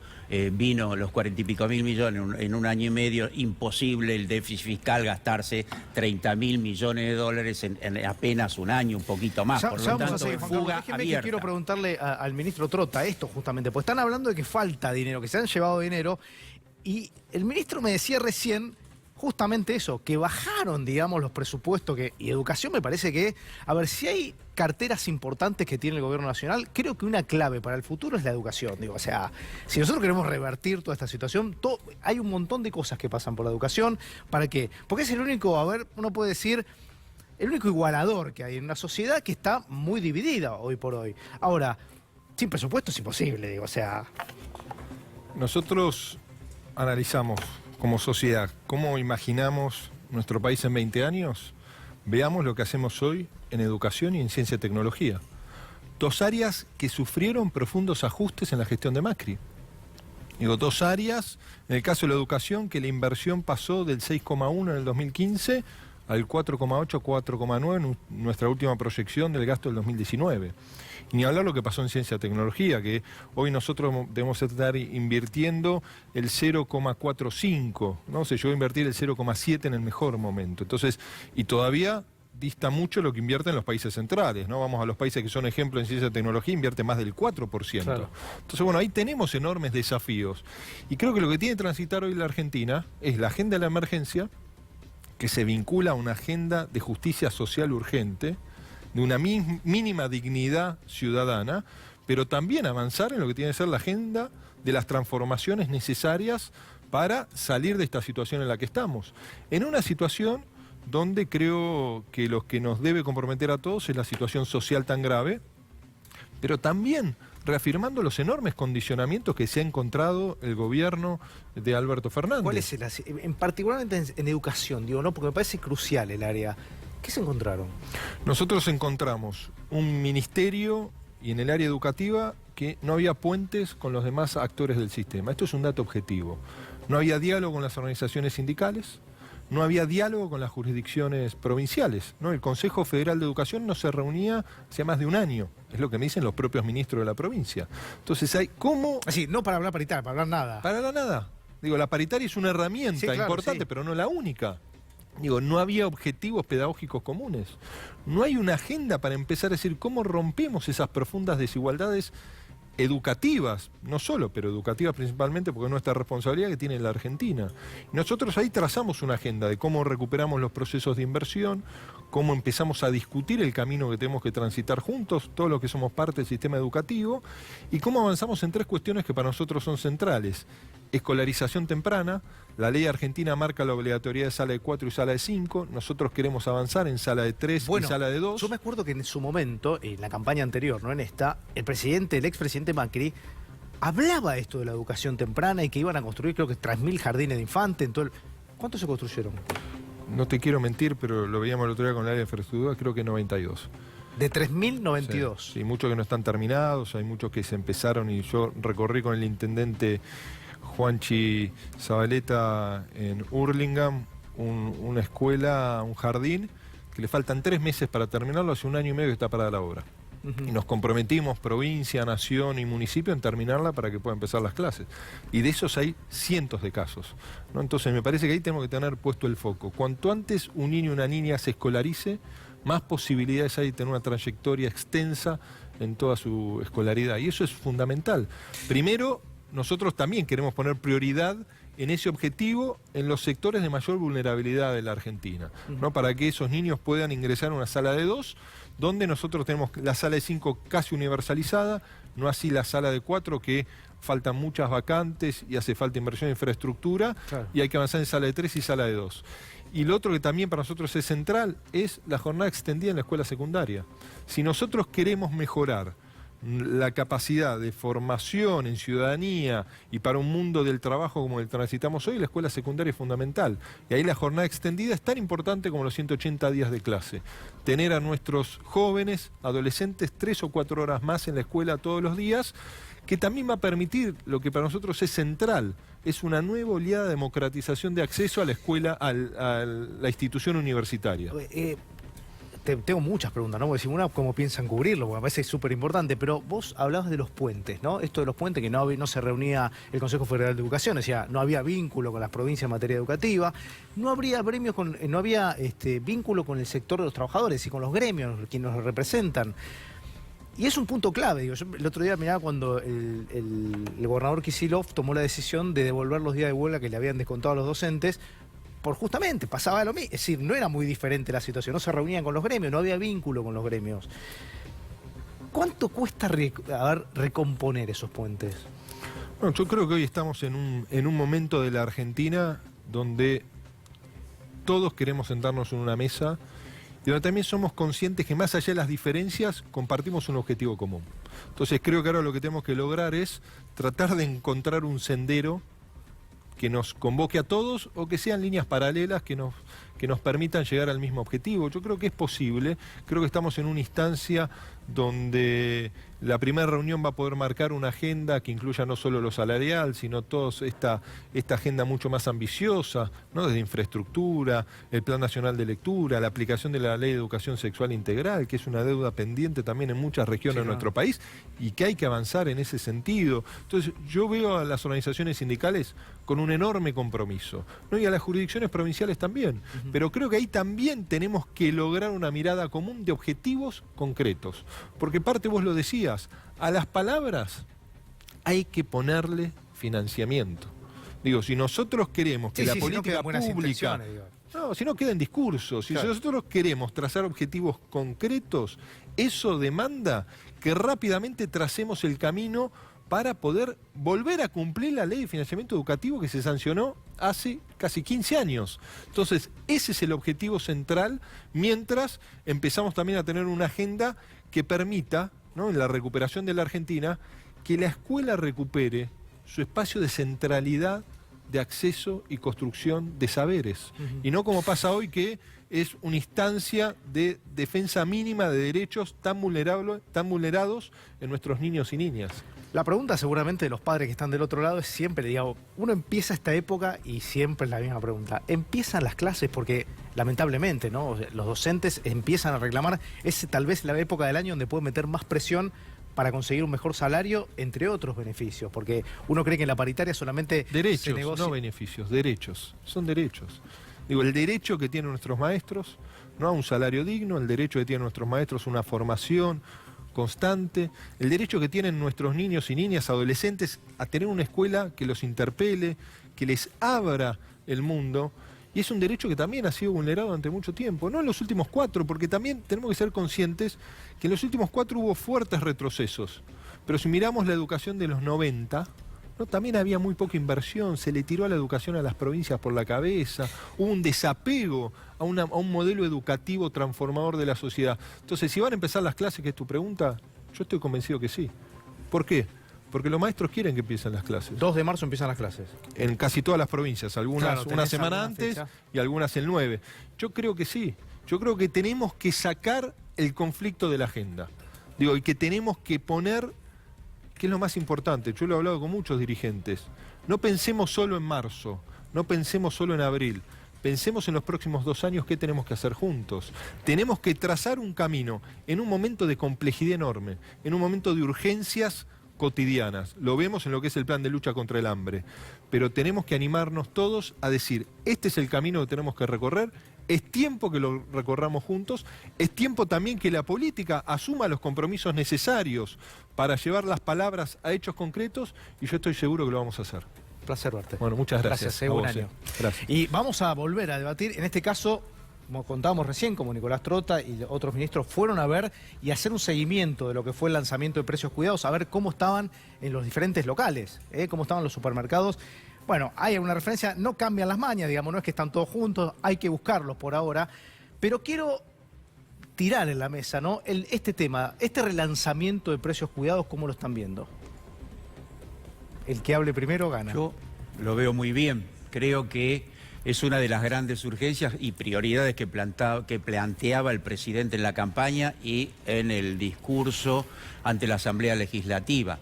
vino los 40 y pico mil millones en un año y medio. Imposible el déficit fiscal gastarse 30.000 millones de dólares en apenas un año, un poquito más.
Ya
Por lo
vamos a
tanto,
seguir,
es
Juan Carlos.
fuga
Déjeme que
abierta.
quiero preguntarle al ministro Trota esto justamente, pues están hablando de que falta dinero, que se han llevado dinero, y el ministro me decía recién justamente eso, que bajaron, digamos, los presupuestos, y educación me parece que, a ver, si hay carteras importantes que tiene el gobierno nacional, creo que una clave para el futuro es la educación, digo, o sea, si nosotros queremos revertir toda esta situación, hay un montón de cosas que pasan por la educación. ¿Para qué? Porque es el único, a ver, uno puede decir, el único igualador que hay en una sociedad que está muy dividida hoy por hoy. Ahora, sin presupuesto es imposible, digo, o sea...
Nosotros analizamos como sociedad, ¿cómo imaginamos nuestro país en 20 años? Veamos lo que hacemos hoy en educación y en ciencia y tecnología. Dos áreas que sufrieron profundos ajustes en la gestión de Macri. Digo, dos áreas, en el caso de la educación, que la inversión pasó del 6,1 en el 2015 al 4,8, 4,9 en nuestra última proyección del gasto del 2019. Y ni hablar lo que pasó en ciencia y tecnología, que hoy nosotros debemos estar invirtiendo el 0,45, ¿no? Se llegó a invertir el 0,7 en el mejor momento. Entonces, y todavía dista mucho lo que invierten los países centrales, ¿no? Vamos a los países que son ejemplos en ciencia y tecnología, invierte más del 4%.
Claro.
Entonces, bueno, ahí tenemos enormes desafíos. Y creo que lo que tiene que transitar hoy la Argentina es la agenda de la emergencia, que se vincula a una agenda de justicia social urgente, de una mínima dignidad ciudadana, pero también avanzar en lo que tiene que ser la agenda de las transformaciones necesarias para salir de esta situación en la que estamos. En una situación donde creo que lo que nos debe comprometer a todos es la situación social tan grave, pero también reafirmando los enormes condicionamientos que se ha encontrado el gobierno de Alberto Fernández.
¿Cuál es en particularmente en educación, digo, no? Porque me parece crucial el área. ¿Qué se encontraron?
Nosotros encontramos un ministerio y en el área educativa que no había puentes con los demás actores del sistema. Esto es un dato objetivo. No había diálogo con las organizaciones sindicales, no había diálogo con las jurisdicciones provinciales, ¿no? El Consejo Federal de Educación no se reunía hace más de un año, es lo que me dicen los propios ministros de la provincia. Entonces, ¿cómo?
Así, no para hablar paritaria, para hablar nada.
Para nada. Digo, la paritaria es una herramienta
Sí, claro,
importante,
sí.
pero no la única. Digo, no había objetivos pedagógicos comunes. No hay una agenda para empezar a decir cómo rompemos esas profundas desigualdades educativas, no solo, pero educativas principalmente porque es nuestra responsabilidad que tiene la Argentina. Nosotros ahí trazamos una agenda de cómo recuperamos los procesos de inversión, cómo empezamos a discutir el camino que tenemos que transitar juntos, todos los que somos parte del sistema educativo, y cómo avanzamos en tres cuestiones que para nosotros son centrales. Escolarización temprana, la ley argentina marca la obligatoriedad de sala de 4 y sala de 5, nosotros queremos avanzar en sala de 3 y sala de 2.
Yo me acuerdo que en su momento, en la campaña anterior, no en esta, el expresidente Macri hablaba esto de la educación temprana y que iban a construir creo que 3.000 jardines de infantes en todo el... ¿Cuántos se construyeron?
No te quiero mentir, pero lo veíamos el otro día con el área de infraestructura, creo que 92.
De 3.092.
Sí, muchos que no están terminados, hay muchos que se empezaron y yo recorrí con el intendente Juanchi Zabaleta en Hurlingham, una escuela, un jardín, que le faltan 3 meses para terminarlo, hace 1 año y medio que está parada la obra. Y nos comprometimos, provincia, nación y municipio, en terminarla para que puedan empezar las clases. Y de esos hay cientos de casos, ¿no? Entonces me parece que ahí tenemos que tener puesto el foco. Cuanto antes un niño o una niña se escolarice, más posibilidades hay de tener una trayectoria extensa en toda su escolaridad. Y eso es fundamental. Primero, nosotros también queremos poner prioridad en ese objetivo en los sectores de mayor vulnerabilidad de la Argentina, ¿no? Para que esos niños puedan ingresar a una sala de 2, donde nosotros tenemos la sala de 5 casi universalizada, no así la sala de 4, que faltan muchas vacantes y hace falta inversión en infraestructura,
Claro.
y hay que avanzar en sala de 3 y sala de 2. Y lo otro que también para nosotros es central es la jornada extendida en la escuela secundaria. Si nosotros queremos mejorar la capacidad de formación en ciudadanía y para un mundo del trabajo como el que transitamos hoy, la escuela secundaria es fundamental. Y ahí la jornada extendida es tan importante como los 180 días de clase. Tener a nuestros jóvenes, adolescentes, 3 o 4 horas más en la escuela todos los días, que también va a permitir lo que para nosotros es central, es una nueva oleada de democratización de acceso a la escuela, a la institución universitaria.
Tengo muchas preguntas, ¿no? Porque si una, ¿cómo piensan cubrirlo? Porque me parece súper importante, pero vos hablabas de los puentes, ¿no? Esto de los puentes, que no se reunía el Consejo Federal de Educación, decía, no había vínculo con las provincias en materia educativa, no habría vínculo con el sector de los trabajadores y con los gremios, quienes los representan. Y es un punto clave, digo. Yo el otro día miraba cuando el gobernador Kicillof tomó la decisión de devolver los días de huelga que le habían descontado a los docentes, por justamente pasaba lo mismo, es decir, no era muy diferente la situación, no se reunían con los gremios, no había vínculo con los gremios. ¿Cuánto cuesta recomponer esos puentes?
Bueno, yo creo que hoy estamos en un momento de la Argentina donde todos queremos sentarnos en una mesa y donde también somos conscientes que más allá de las diferencias compartimos un objetivo común. Entonces creo que ahora lo que tenemos que lograr es tratar de encontrar un sendero que nos convoque a todos o que sean líneas paralelas que nos permitan llegar al mismo objetivo. Yo creo que es posible, creo que estamos en una instancia donde la primera reunión va a poder marcar una agenda que incluya no solo lo salarial, sino toda esta agenda mucho más ambiciosa, ¿no? Desde infraestructura, el Plan Nacional de Lectura, la aplicación de la Ley de Educación Sexual Integral, que es una deuda pendiente también en muchas regiones de nuestro país y que hay que avanzar en ese sentido. Entonces yo veo a las organizaciones sindicales con un enorme compromiso, ¿no? Y a las jurisdicciones provinciales también, pero creo que ahí también tenemos que lograr una mirada común de objetivos concretos, porque parte vos lo decías, a las palabras hay que ponerle financiamiento. Digo, si nosotros queremos que la política pública... No, si no queda en discursos. Si nosotros queremos trazar objetivos concretos, eso demanda que rápidamente tracemos el camino para poder volver a cumplir la ley de financiamiento educativo que se sancionó hace casi 15 años. Entonces, ese es el objetivo central, mientras empezamos también a tener una agenda que permita, ¿no?, en la recuperación de la Argentina, que la escuela recupere su espacio de centralidad de acceso y construcción de saberes. Y no como pasa hoy, que es una instancia de defensa mínima de derechos tan vulnerados en nuestros niños y niñas.
La pregunta seguramente de los padres que están del otro lado es siempre, digamos, uno empieza esta época y siempre es la misma pregunta. ¿Empiezan las clases? Porque lamentablemente, ¿no?, los docentes empiezan a reclamar, es tal vez la época del año donde pueden meter más presión para conseguir un mejor salario, entre otros beneficios, porque uno cree que en la paritaria solamente
derechos,
se negocia...
no beneficios, derechos, son derechos. Digo, el derecho que tienen nuestros maestros, ¿no?, a un salario digno, el derecho que tienen nuestros maestros a una formación constante, el derecho que tienen nuestros niños y niñas, adolescentes, a tener una escuela que los interpele, que les abra el mundo. Y es un derecho que también ha sido vulnerado durante mucho tiempo, no en los últimos 4, porque también tenemos que ser conscientes que en los últimos 4 hubo fuertes retrocesos. Pero si miramos la educación de los 90, ¿no?, también había muy poca inversión, se le tiró a la educación a las provincias por la cabeza, hubo un desapego a un modelo educativo transformador de la sociedad. Entonces, si van a empezar las clases, que es tu pregunta, yo estoy convencido que sí. ¿Por qué? Porque los maestros quieren que empiecen las clases.
2 de marzo empiezan las clases.
En casi todas las provincias, algunas
Claro,
una semana antes
fecha.
y algunas el 9. Yo creo que sí. Yo creo que tenemos que sacar el conflicto de la agenda. Digo, y que tenemos que poner, que es lo más importante, yo lo he hablado con muchos dirigentes, no pensemos solo en marzo, no pensemos solo en abril, pensemos en los próximos 2 años qué tenemos que hacer juntos. Tenemos que trazar un camino en un momento de complejidad enorme, en un momento de urgencias cotidianas. Lo vemos en lo que es el plan de lucha contra el hambre. Pero tenemos que animarnos todos a decir, este es el camino que tenemos que recorrer, es tiempo que lo recorramos juntos, es tiempo también que la política asuma los compromisos necesarios para llevar las palabras a hechos concretos, y yo estoy seguro que lo vamos a hacer.
Placer verte.
Bueno, muchas gracias.
Gracias, buen año.
Gracias.
Y vamos a volver a debatir, en este caso, como contábamos recién, como Nicolás Trota y otros ministros fueron a ver y hacer un seguimiento de lo que fue el lanzamiento de Precios Cuidados, a ver cómo estaban en los diferentes locales, cómo estaban los supermercados. Bueno, hay alguna referencia, no cambian las mañas, digamos, no es que están todos juntos, hay que buscarlos por ahora, pero quiero tirar en la mesa, ¿no?, este tema, este relanzamiento de Precios Cuidados, ¿cómo lo están viendo? El que hable primero gana.
Yo lo veo muy bien, creo que es una de las grandes urgencias y prioridades que planteaba el presidente en la campaña y en el discurso ante la Asamblea Legislativa.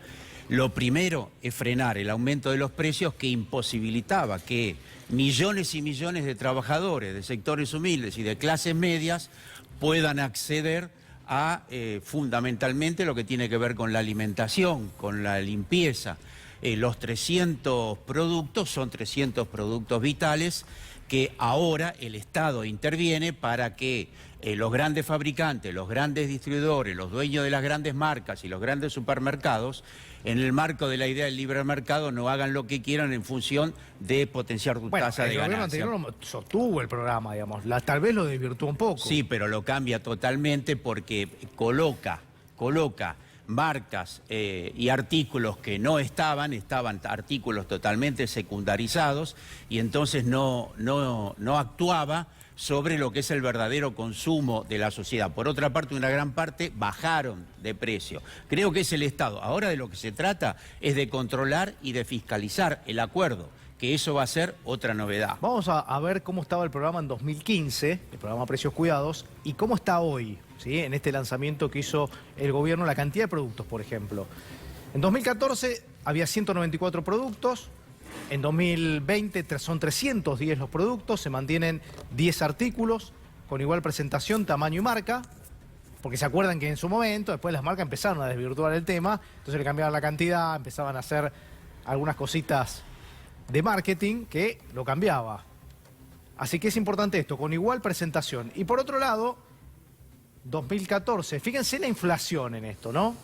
Lo primero es frenar el aumento de los precios que imposibilitaba que millones y millones de trabajadores de sectores humildes y de clases medias puedan acceder a fundamentalmente lo que tiene que ver con la alimentación, con la limpieza. Los 300 productos son 300 productos vitales que ahora el Estado interviene para que los grandes fabricantes, los grandes distribuidores, los dueños de las grandes marcas y los grandes supermercados, en el marco de la idea del libre mercado, no hagan lo que quieran en función de potenciar su tasa de ganancia.
El gobierno anterior sostuvo el programa, digamos, tal vez lo desvirtuó un poco.
Sí, pero lo cambia totalmente porque coloca marcas y artículos que no estaban artículos totalmente secundarizados, y entonces no actuaba sobre lo que es el verdadero consumo de la sociedad. Por otra parte, una gran parte bajaron de precio. Creo que es el Estado. Ahora de lo que se trata es de controlar y de fiscalizar el acuerdo que eso va a ser otra novedad.
Vamos a ver cómo estaba el programa en 2015, el programa Precios Cuidados, y cómo está hoy, ¿sí? En este lanzamiento que hizo el gobierno, la cantidad de productos, por ejemplo. En 2014 había 194 productos, en 2020 son 310 los productos, se mantienen 10 artículos con igual presentación, tamaño y marca, porque se acuerdan que en su momento, después las marcas empezaron a desvirtuar el tema, entonces le cambiaban la cantidad, empezaban a hacer algunas cositas de marketing que lo cambiaba. Así que es importante esto, con igual presentación. Y por otro lado, 2014, fíjense la inflación en esto, ¿no?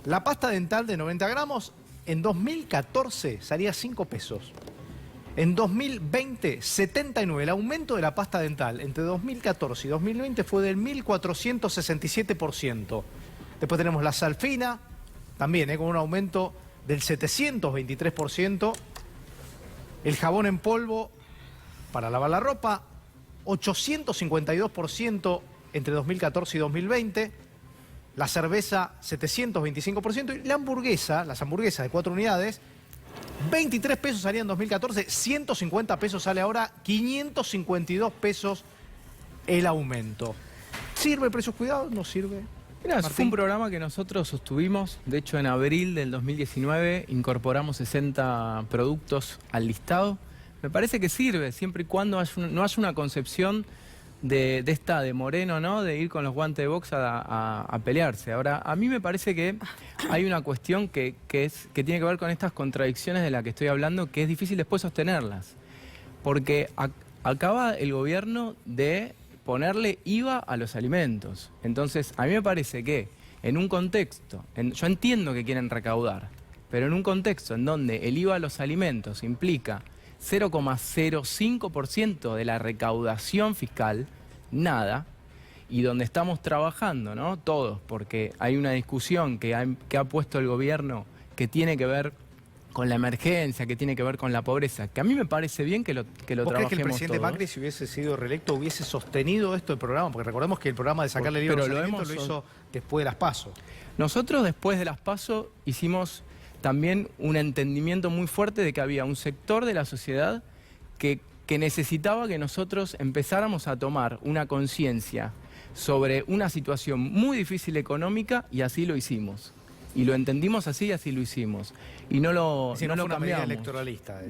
La pasta dental de 90 gramos en 2014 salía 5 pesos. En 2020, 79. El aumento de la pasta dental entre 2014 y 2020 fue del 1.467%. Después tenemos la sal fina, también con un aumento del 723%. El jabón en polvo para lavar la ropa, 852% entre 2014 y 2020. La cerveza, 725%. Y la hamburguesa, las hamburguesas de 4 unidades, 23 pesos salía en 2014, 150 pesos sale ahora, 552 pesos el aumento. ¿Sirve Precios Cuidados? ¿No sirve?
Mira,
Martín.
fue un programa que nosotros sostuvimos, de hecho en abril del 2019 incorporamos 60 productos al listado. Me parece que sirve, siempre y cuando no haya una concepción de Moreno, ¿no? De ir con los guantes de box a pelearse. Ahora, a mí me parece que hay una cuestión que tiene que ver con estas contradicciones de las que estoy hablando, que es difícil después sostenerlas. Porque acaba el gobierno de ponerle IVA a los alimentos. Entonces, a mí me parece que en un contexto, yo entiendo que quieren recaudar, pero en un contexto en donde el IVA a los alimentos implica 0,05% de la recaudación fiscal, nada, y donde estamos trabajando, ¿no? Todos, porque hay una discusión que ha puesto el gobierno que tiene que ver con la emergencia, que tiene que ver con la pobreza, que a mí me parece bien que lo trabajemos.
¿Vos crees que el presidente
todos?
Macri, si hubiese sido reelecto, hubiese sostenido esto del programa? Porque recordemos que el programa de sacarle el IVA a los
Pero lo
alimentos lo hizo después de las PASO.
Nosotros después de las PASO hicimos también un entendimiento muy fuerte de que había un sector de la sociedad que necesitaba que nosotros empezáramos a tomar una conciencia sobre una situación muy difícil económica, y así lo hicimos. Y lo entendimos así y así lo hicimos. Y no lo,
Si
no
no
lo
fue una medida
cambiamos.
electoralista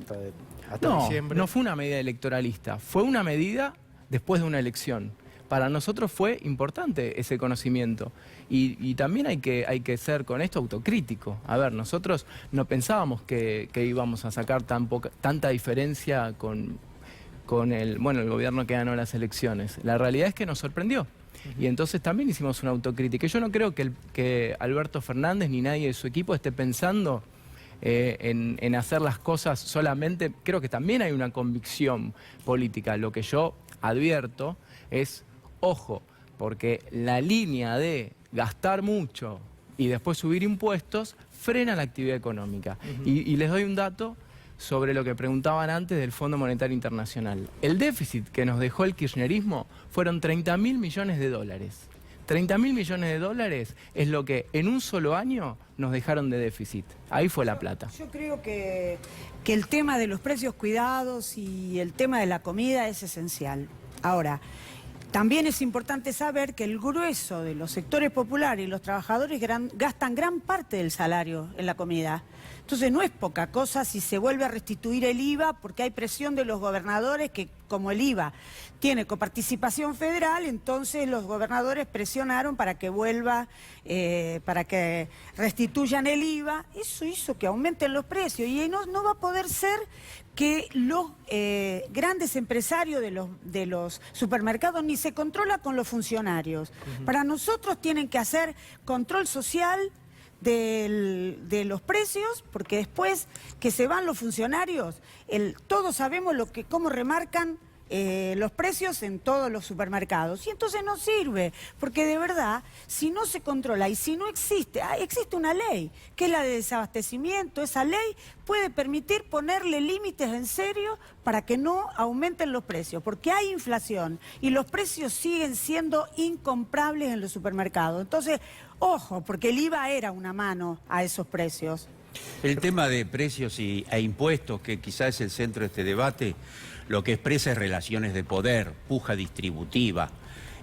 hasta
No,
diciembre.
no fue una medida electoralista, fue una medida después de una elección. Para nosotros fue importante ese conocimiento y también hay que ser con esto autocrítico. A ver, nosotros no pensábamos que íbamos a sacar tanta diferencia con el gobierno que ganó las elecciones. La realidad es que nos sorprendió. Y entonces también hicimos una autocrítica. Yo no creo que Alberto Fernández ni nadie de su equipo esté pensando en hacer las cosas solamente. Creo que también hay una convicción política. Lo que yo advierto es, ojo, porque la línea de gastar mucho y después subir impuestos frena la actividad económica. Y les doy un dato sobre lo que preguntaban antes del Fondo Monetario Internacional. El déficit que nos dejó el kirchnerismo fueron 30.000 millones de dólares. 30.000 millones de dólares es lo que en un solo año nos dejaron de déficit. Ahí fue la plata.
Yo creo que el tema de los precios cuidados y el tema de la comida es esencial. Ahora, también es importante saber que el grueso de los sectores populares y los trabajadores gastan gran parte del salario en la comida. Entonces no es poca cosa si se vuelve a restituir el IVA, porque hay presión de los gobernadores que, como el IVA tiene coparticipación federal, entonces los gobernadores presionaron para que vuelva, para que restituyan el IVA. Eso hizo que aumenten los precios y no va a poder ser que los grandes empresarios de los supermercados ni se controla con los funcionarios. Para nosotros tienen que hacer control social de los precios, porque después que se van los funcionarios, todos sabemos cómo remarcan los precios en todos los supermercados. Y entonces no sirve, porque de verdad, si no se controla y si no existe una ley, que es la de desabastecimiento, esa ley puede permitir ponerle límites en serio para que no aumenten los precios, porque hay inflación y los precios siguen siendo incomprables en los supermercados. Entonces, ojo, porque el IVA era una mano a esos precios.
El tema de precios e impuestos, que quizás es el centro de este debate, lo que expresa es relaciones de poder, puja distributiva.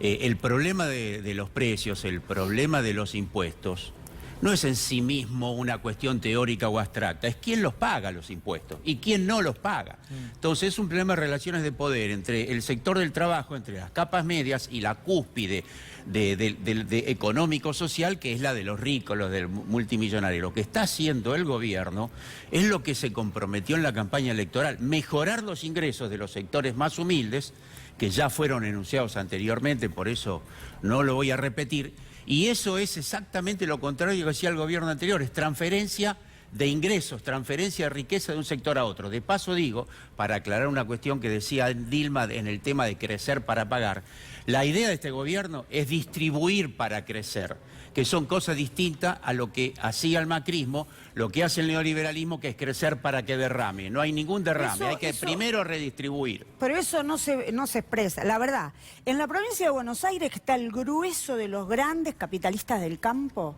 El problema de los precios, el problema de los impuestos, no es en sí mismo una cuestión teórica o abstracta, es quién los paga los impuestos y quién no los paga. Entonces es un problema de relaciones de poder entre el sector del trabajo, entre las capas medias y la cúspide de económico-social, que es la de los ricos, los del multimillonario. Lo que está haciendo el gobierno es lo que se comprometió en la campaña electoral, mejorar los ingresos de los sectores más humildes, que ya fueron enunciados anteriormente, por eso no lo voy a repetir. Y eso es exactamente lo contrario que decía el gobierno anterior, es transferencia de ingresos, transferencia de riqueza de un sector a otro. De paso digo, para aclarar una cuestión que decía Dilma en el tema de crecer para pagar, la idea de este gobierno es distribuir para crecer, que son cosas distintas a lo que hacía el macrismo, lo que hace el neoliberalismo, que es crecer para que derrame. No hay ningún derrame, hay que primero redistribuir.
Pero eso no se expresa. La verdad, en la provincia de Buenos Aires está el grueso de los grandes capitalistas del campo,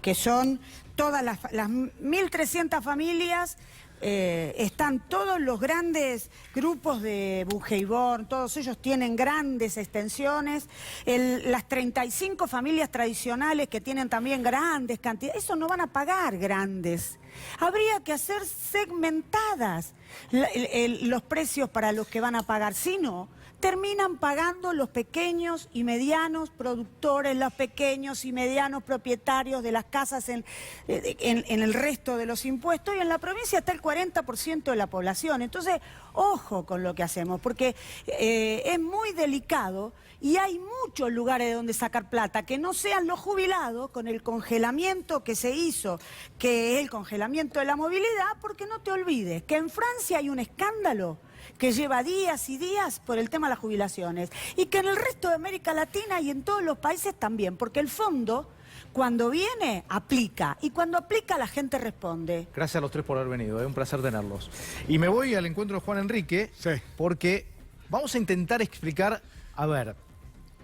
que son todas las 1.300 familias, están todos los grandes grupos de Bujeibor, todos ellos tienen grandes extensiones, las 35 familias tradicionales que tienen también grandes cantidades, eso no van a pagar grandes. Habría que hacer segmentadas los precios para los que van a pagar, si no, terminan pagando los pequeños y medianos productores, los pequeños y medianos propietarios de las casas en el resto de los impuestos, y en la provincia está el 40% de la población. Entonces, ojo con lo que hacemos, porque es muy delicado y hay muchos lugares de donde sacar plata, que no sean los jubilados, con el congelamiento que se hizo, que es el congelamiento de la movilidad, porque no te olvides que en Francia hay un escándalo que lleva días y días por el tema de las jubilaciones, y que en el resto de América Latina y en todos los países también, porque el fondo, cuando viene, aplica, y cuando aplica la gente responde.
Gracias a los tres por haber venido, es un placer tenerlos. Y me voy al encuentro de Juan Enrique,
Sí.
porque vamos a intentar explicar, a ver,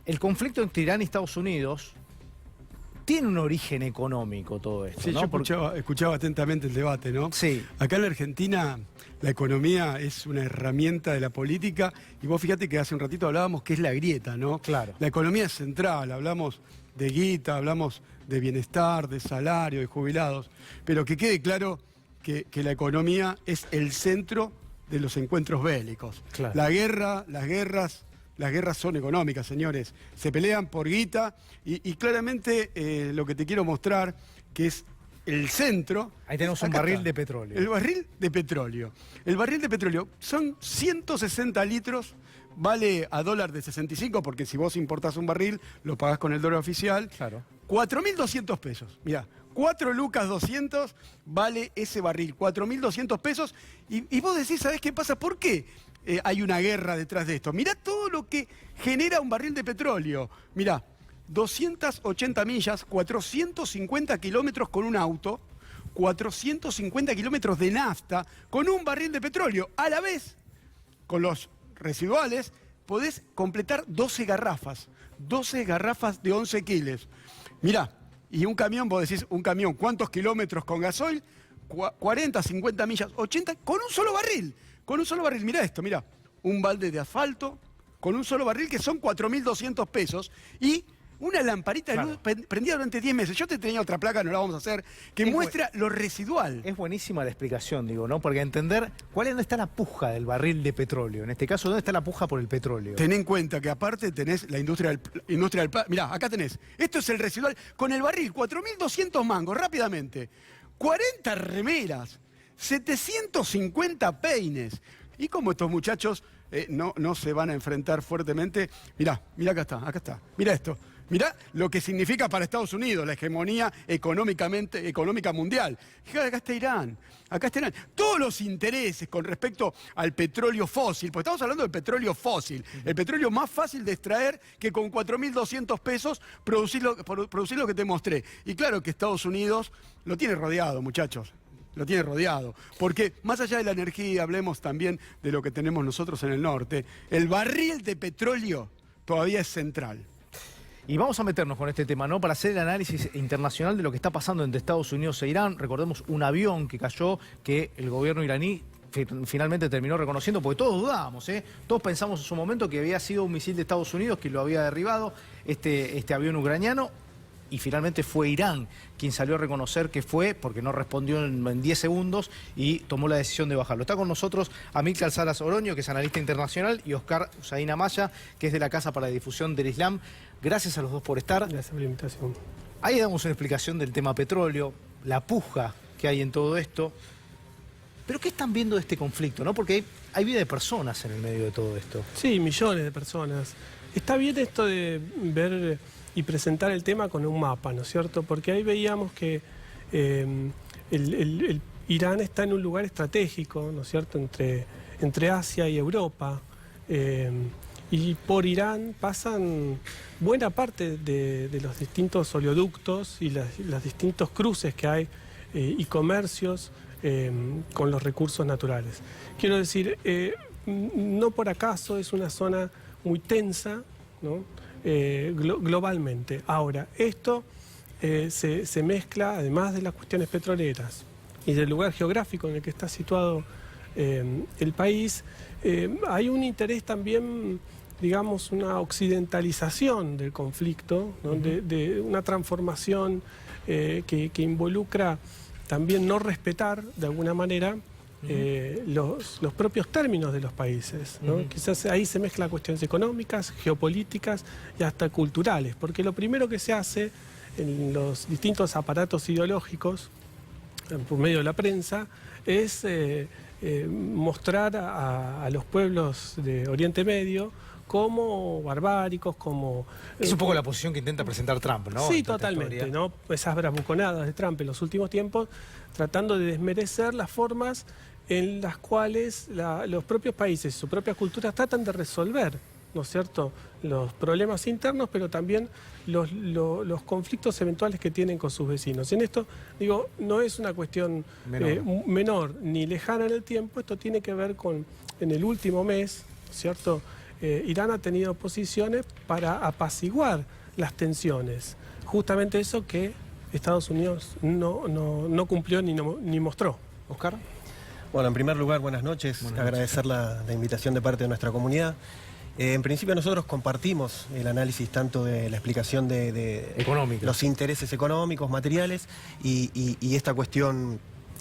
el conflicto entre Irán y Estados Unidos tiene un origen económico todo esto,
Sí,
¿no?
yo escuchaba atentamente el debate, ¿no?
Sí.
Acá en la Argentina la economía es una herramienta de la política, y vos fíjate que hace un ratito hablábamos que es la grieta, ¿no?
Claro.
La economía es central, hablamos de guita, hablamos de bienestar, de salario, de jubilados, pero que quede claro que la economía es el centro de los encuentros bélicos.
Claro.
Las guerras son económicas, señores. Se pelean por guita y claramente lo que te quiero mostrar, que es el centro...
Ahí tenemos un
acá
barril
está.
de petróleo.
El barril de petróleo. El barril de petróleo son 160 litros, vale a dólar de 65, porque si vos importás un barril, lo pagás con el dólar oficial.
Claro.
4.200 pesos. Mirá, 4 lucas 200 vale ese barril, 4.200 pesos. Y vos decís, ¿sabés qué pasa? ¿Por qué hay una guerra detrás de esto? Mirá todo lo que genera un barril de petróleo. Mirá, 280 millas, 450 kilómetros con un auto, 450 kilómetros de nafta con un barril de petróleo. A la vez, con los residuales, podés completar 12 garrafas de 11 kilos. Mirá, y un camión, vos decís, un camión, ¿cuántos kilómetros con gasoil? 40, 50 millas, 80, con un solo barril. Con un solo barril, mirá esto, mirá. Un balde de asfalto con un solo barril, que son 4.200 pesos. Y una lamparita de luz prendida durante 10 meses. Yo te tenía otra placa, no la vamos a hacer, que muestra lo residual.
Es buenísima la explicación, digo, ¿no? Porque entender dónde está la puja del barril de petróleo. En este caso, ¿dónde está la puja por el petróleo?
Ten en cuenta que aparte tenés la industria del mirá, acá tenés. Esto es el residual. Con el barril, 4.200 mangos, rápidamente. 40 remeras, 750 peines. Y como estos muchachos no se van a enfrentar fuertemente, mirá acá está. Mirá esto. Mirá lo que significa para Estados Unidos la hegemonía económica mundial. Fíjate, acá está Irán. Todos los intereses con respecto al petróleo fósil, porque estamos hablando del petróleo fósil, el petróleo más fácil de extraer, que con 4.200 pesos producir lo que te mostré. Y claro que Estados Unidos lo tiene rodeado, muchachos. Lo tiene rodeado, porque más allá de la energía, hablemos también de lo que tenemos nosotros en el norte. El barril de petróleo todavía es central.
Y vamos a meternos con este tema, ¿no? Para hacer el análisis internacional de lo que está pasando entre Estados Unidos e Irán. Recordemos un avión que cayó, que el gobierno iraní finalmente terminó reconociendo, porque todos dudábamos, ¿eh? Todos pensamos en su momento que había sido un misil de Estados Unidos que lo había derribado, este avión ucraniano. Y finalmente fue Irán quien salió a reconocer que fue, porque no respondió en 10 segundos y tomó la decisión de bajarlo. Está con nosotros Amílcar Salas Oroño, que es analista internacional, y Oscar Hussain Amaya, que es de la Casa para la Difusión del Islam. Gracias a los dos por estar.
Gracias por la invitación.
Ahí damos una explicación del tema petróleo, la puja que hay en todo esto. Pero ¿qué están viendo de este conflicto, no? Porque hay vida de personas en el medio de todo esto.
Sí, millones de personas. Está bien esto de ver y presentar el tema con un mapa, ¿no es cierto? Porque ahí veíamos que el Irán está en un lugar estratégico, ¿no es cierto?, entre Asia y Europa. Y por Irán pasan buena parte de los distintos oleoductos y los distintos cruces que hay y comercios con los recursos naturales. Quiero decir, no por acaso es una zona muy tensa, ¿no? Globalmente. Ahora, esto se mezcla, además de las cuestiones petroleras y del lugar geográfico en el que está situado el país, hay un interés también, digamos, una occidentalización del conflicto, ¿no? de una transformación que involucra también no respetar, de alguna manera, los propios términos de los países, ¿no? Quizás ahí se mezclan cuestiones económicas, geopolíticas y hasta culturales, porque lo primero que se hace en los distintos aparatos ideológicos, por medio de la prensa, es mostrar a los pueblos de Oriente Medio como barbáricos, como...
Es un poco la posición que intenta presentar Trump, ¿no?
Sí, totalmente, ¿no? Esas bravuconadas de Trump en los últimos tiempos, tratando de desmerecer las formas en las cuales los propios países, sus propias culturas tratan de resolver, ¿no es cierto?, los problemas internos, pero también los conflictos eventuales que tienen con sus vecinos. En esto, digo, no es una cuestión menor ni lejana en el tiempo, esto tiene que ver con, en el último mes, ¿no es cierto?, Irán ha tenido posiciones para apaciguar las tensiones, justamente eso que Estados Unidos no cumplió ni mostró.
Oscar.
Bueno, en primer lugar, buenas noches. Agradecer la invitación de parte de nuestra comunidad. En principio nosotros compartimos el análisis tanto de la explicación de los intereses económicos, materiales y esta cuestión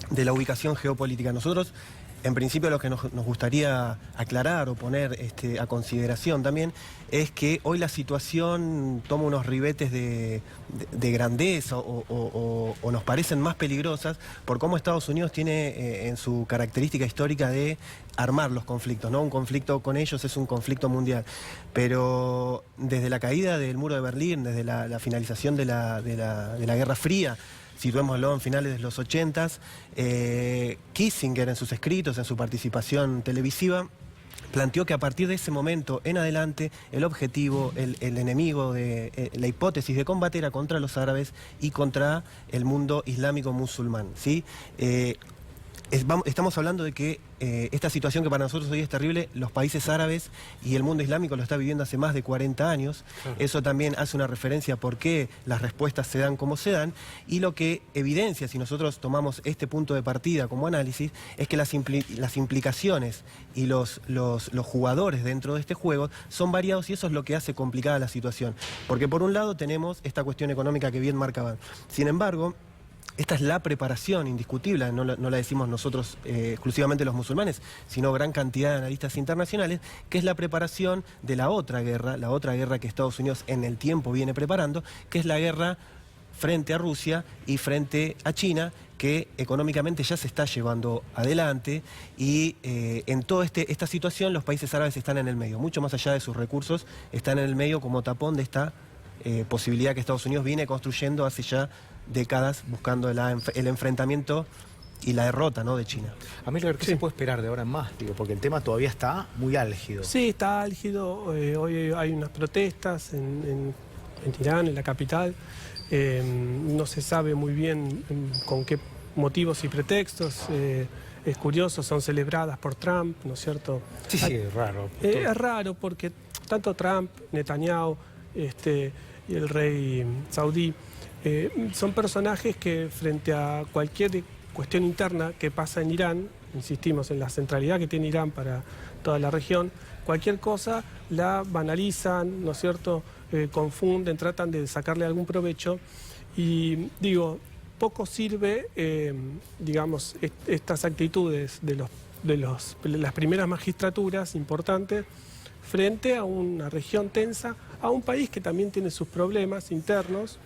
de la ubicación geopolítica. Nosotros, en principio, lo que nos gustaría aclarar o poner a consideración también es que hoy la situación toma unos ribetes de grandeza o nos parecen más peligrosas por cómo Estados Unidos tiene en su característica histórica de armar los conflictos, ¿no? Un conflicto con ellos es un conflicto mundial. Pero desde la caída del muro de Berlín, desde la finalización de la Guerra Fría, situémoslo en finales de los 80s, Kissinger en sus escritos, en su participación televisiva, planteó que a partir de ese momento en adelante el objetivo, el enemigo, la hipótesis de combate era contra los árabes y contra el mundo islámico musulmán, ¿sí? Estamos hablando de que esta situación que para nosotros hoy es terrible, los países árabes y el mundo islámico lo está viviendo hace más de 40 años. Eso también hace una referencia a por qué las respuestas se dan como se dan. Y lo que evidencia, si nosotros tomamos este punto de partida como análisis, es que las implicaciones y los jugadores dentro de este juego son variados y eso es lo que hace complicada la situación. Porque por un lado tenemos esta cuestión económica que bien marcaban. Sin embargo, esta es la preparación indiscutible, no la decimos nosotros exclusivamente los musulmanes, sino gran cantidad de analistas internacionales, que es la preparación de la otra guerra que Estados Unidos en el tiempo viene preparando, que es la guerra frente a Rusia y frente a China, que económicamente ya se está llevando adelante y en toda esta situación los países árabes están en el medio, mucho más allá de sus recursos, están en el medio como tapón de esta posibilidad que Estados Unidos viene construyendo hace ya décadas buscando el enfrentamiento y la derrota, ¿no?, de China.
A mí, ¿qué se puede esperar de ahora en más? Digo, porque el tema todavía está muy álgido.
Sí, está álgido. Hoy hay unas protestas en Irán, en la capital. No se sabe muy bien con qué motivos y pretextos. Es curioso, son celebradas por Trump, ¿no es cierto?
Sí, es raro.
Es raro porque tanto Trump, Netanyahu, y el rey saudí. Son personajes que frente a cualquier cuestión interna que pasa en Irán, insistimos en la centralidad que tiene Irán para toda la región, cualquier cosa la banalizan, ¿no es cierto?, confunden, tratan de sacarle algún provecho y digo, poco sirve, digamos, estas actitudes de las primeras magistraturas importantes frente a una región tensa, a un país que también tiene sus problemas internos,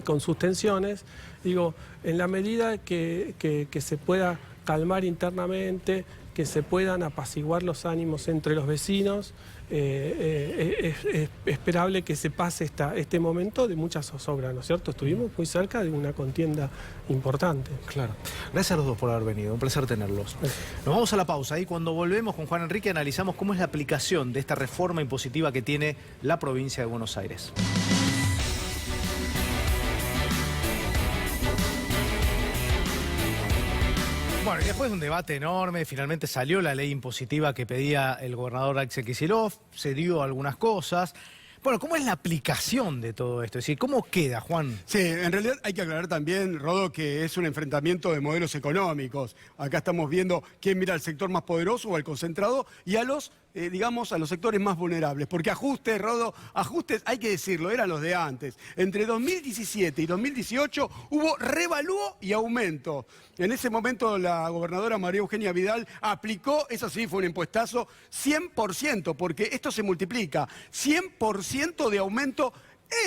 con sus tensiones. Digo, en la medida que se pueda calmar internamente, que se puedan apaciguar los ánimos entre los vecinos, es esperable que se pase este momento de mucha zozobra, ¿no es cierto? Estuvimos muy cerca de una contienda importante.
Claro. Gracias a los dos por haber venido, un placer tenerlos. Nos vamos a la pausa y cuando volvemos con Juan Enrique analizamos cómo es la aplicación de esta reforma impositiva que tiene la provincia de Buenos Aires. Bueno, y después de un debate enorme, finalmente salió la ley impositiva que pedía el gobernador Axel Kicillof, se dio algunas cosas. Bueno, ¿cómo es la aplicación de todo esto? Es decir, ¿cómo queda, Juan?
Sí, en realidad hay que aclarar también, Rodo, que es un enfrentamiento de modelos económicos. Acá estamos viendo quién mira al sector más poderoso o al concentrado y a los, digamos, a los sectores más vulnerables. Porque ajustes, Rodo, ajustes, hay que decirlo, eran los de antes. Entre 2017 y 2018 hubo revalúo y aumento. En ese momento la gobernadora María Eugenia Vidal aplicó, eso sí, fue un impuestazo, 100%, porque esto se multiplica, 100% de aumento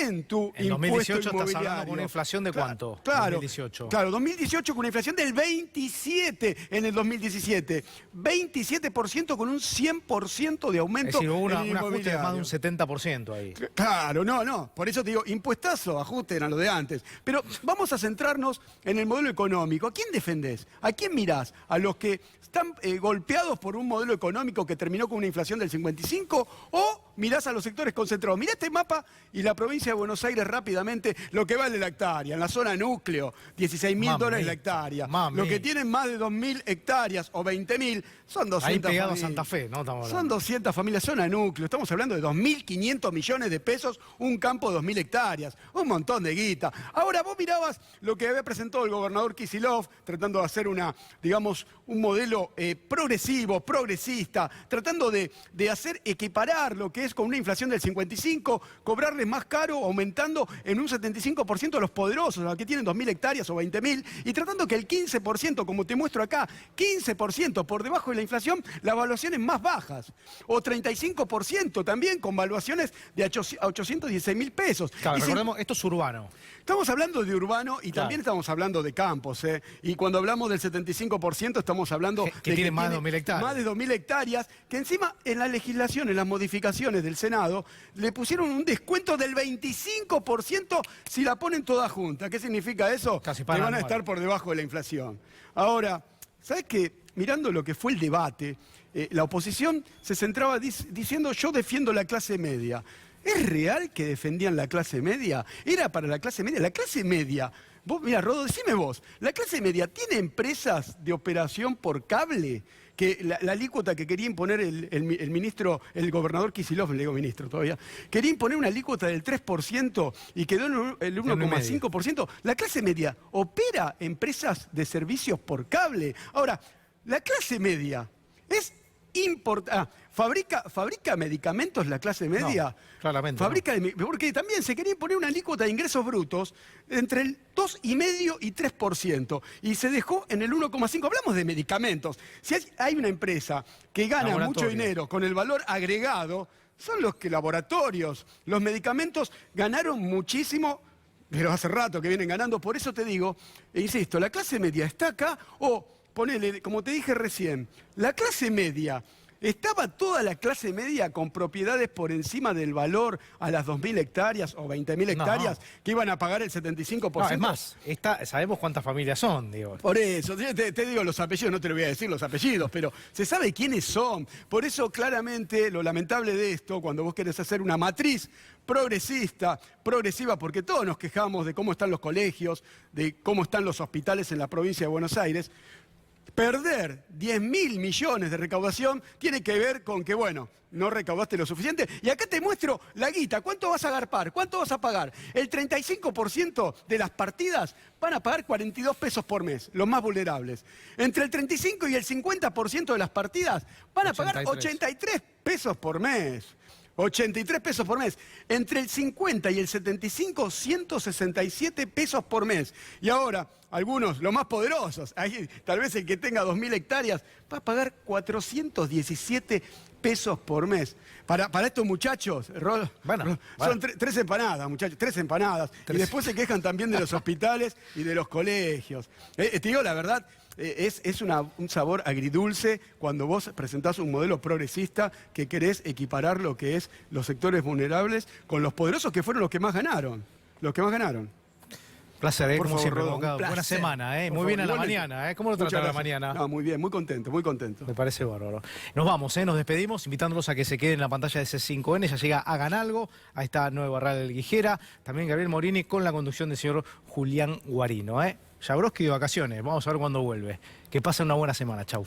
en tu
en
impuesto
2018
inmobiliario.
estás hablando con una inflación de cuánto?
Claro,
2018.
Claro, 2018 con una inflación del 27 en el 2017. 27% con un 100% de aumento.
Es decir, hubo
en el
un ajuste de más de un
inmobiliario.
70% ahí.
Claro, no. Por eso te digo, impuestazo, ajuste eran lo de antes. Pero vamos a centrarnos en el modelo económico. ¿A quién defendés? ¿A quién mirás? ¿A los que están golpeados por un modelo económico que terminó con una inflación del 55? ¿O mirás a los sectores concentrados? Mirá este mapa y la provincia de Buenos Aires rápidamente lo que vale la hectárea. En la zona núcleo, $16.000 la hectárea. Los que tienen más de 2.000 hectáreas o 20.000 son 200
ahí pegado
familias.
a Santa Fe, ¿no?
Son 200 familias, zona núcleo. Estamos hablando de 2.500 millones de pesos, un campo de 2.000 hectáreas. Un montón de guita. Ahora, vos mirabas lo que había presentado el gobernador Kicillof, tratando de hacer un modelo progresivo, progresista, tratando de hacer equiparar lo que es con una inflación del 55, cobrarles más caro, aumentando en un 75% a los poderosos, a los que tienen 2.000 hectáreas o 20.000, y tratando que el 15%, como te muestro acá, 15% por debajo de la inflación, las valuaciones más bajas, o 35% también con valuaciones de a 816.000 pesos.
Claro, recordemos, esto es urbano.
Estamos hablando de urbano y
claro,
también estamos hablando de campos, ¿eh? Y cuando hablamos del 75% estamos hablando
que tiene más de 2.000 hectáreas.
Más de 2.000 hectáreas, que encima en la legislación, en las modificaciones del Senado, le pusieron un descuento del 25% si la ponen toda junta. ¿Qué significa eso?
Casi
que van a
anual.
estar por debajo de la inflación. Ahora, ¿sabes qué? Mirando lo que fue el debate, la oposición se centraba diciendo yo defiendo la clase media. ¿Es real que defendían la clase media? ¿Era para la clase media? La clase media, vos, mira, Rodo, decime vos, ¿la clase media tiene empresas de operación por cable? Que la alícuota que quería imponer el ministro, el gobernador Kicillof, le digo ministro todavía, quería imponer una alícuota del 3% y quedó en el 1,5%. La clase media opera empresas de servicios por cable. Ahora, la clase media es ¿fabrica medicamentos la clase media?
No, claramente
Porque también se quería imponer una alícuota de ingresos brutos entre el 2,5% y 3%. Y se dejó en el 1,5%. Hablamos de medicamentos. Si hay una empresa que gana mucho dinero con el valor agregado, son los que laboratorios. Los medicamentos ganaron muchísimo, pero hace rato que vienen ganando. Por eso te digo, e insisto, la clase media está acá o... Ponele, como te dije recién, la clase media, ¿estaba toda la clase media con propiedades por encima del valor a las 2.000 hectáreas o 20.000 hectáreas que iban a pagar el 75%?
No, es más, sabemos cuántas familias son, digo.
Por eso, te digo los apellidos, no te lo voy a decir los apellidos, pero se sabe quiénes son. Por eso, claramente, lo lamentable de esto, cuando vos querés hacer una matriz progresiva, porque todos nos quejamos de cómo están los colegios, de cómo están los hospitales en la provincia de Buenos Aires, perder 10.000 millones de recaudación tiene que ver con que, bueno, no recaudaste lo suficiente. Y acá te muestro la guita. ¿Cuánto vas a agarpar? ¿Cuánto vas a pagar? El 35% de las partidas van a pagar 42 pesos por mes, los más vulnerables. Entre el 35 y el 50% de las partidas van a pagar 83 pesos por mes. 83 pesos por mes. Entre el 50 y el 75, 167 pesos por mes. Y ahora, algunos, los más poderosos, ahí, tal vez el que tenga 2.000 hectáreas, va a pagar 417 pesos por mes. Para estos muchachos, son 3 empanadas, muchachos, 3 empanadas. Y después se quejan también de los hospitales y de los colegios. Te digo la verdad, es un sabor agridulce cuando vos presentás un modelo progresista que querés equiparar lo que es los sectores vulnerables con los poderosos, que fueron los que más ganaron. Los que más ganaron.
Placer,
Por
como
favor,
siempre,
Rodo,
abogado.
un placer.
Buena semana, muy
Por
bien
favor,
a la
igualmente.
mañana, ¿Cómo lo
Muchas
trataron la
gracias.
mañana?
No, muy bien, muy contento, muy contento.
Me parece bárbaro. Nos vamos, nos despedimos, invitándolos a que se queden en la pantalla de C5N. Ya llega Hagan Algo, a esta nueva Radio Guijera. También Gabriel Morini con la conducción del señor Julián Guarino. Jabrowski de vacaciones, vamos a ver cuándo vuelve. Que pasen una buena semana, chau.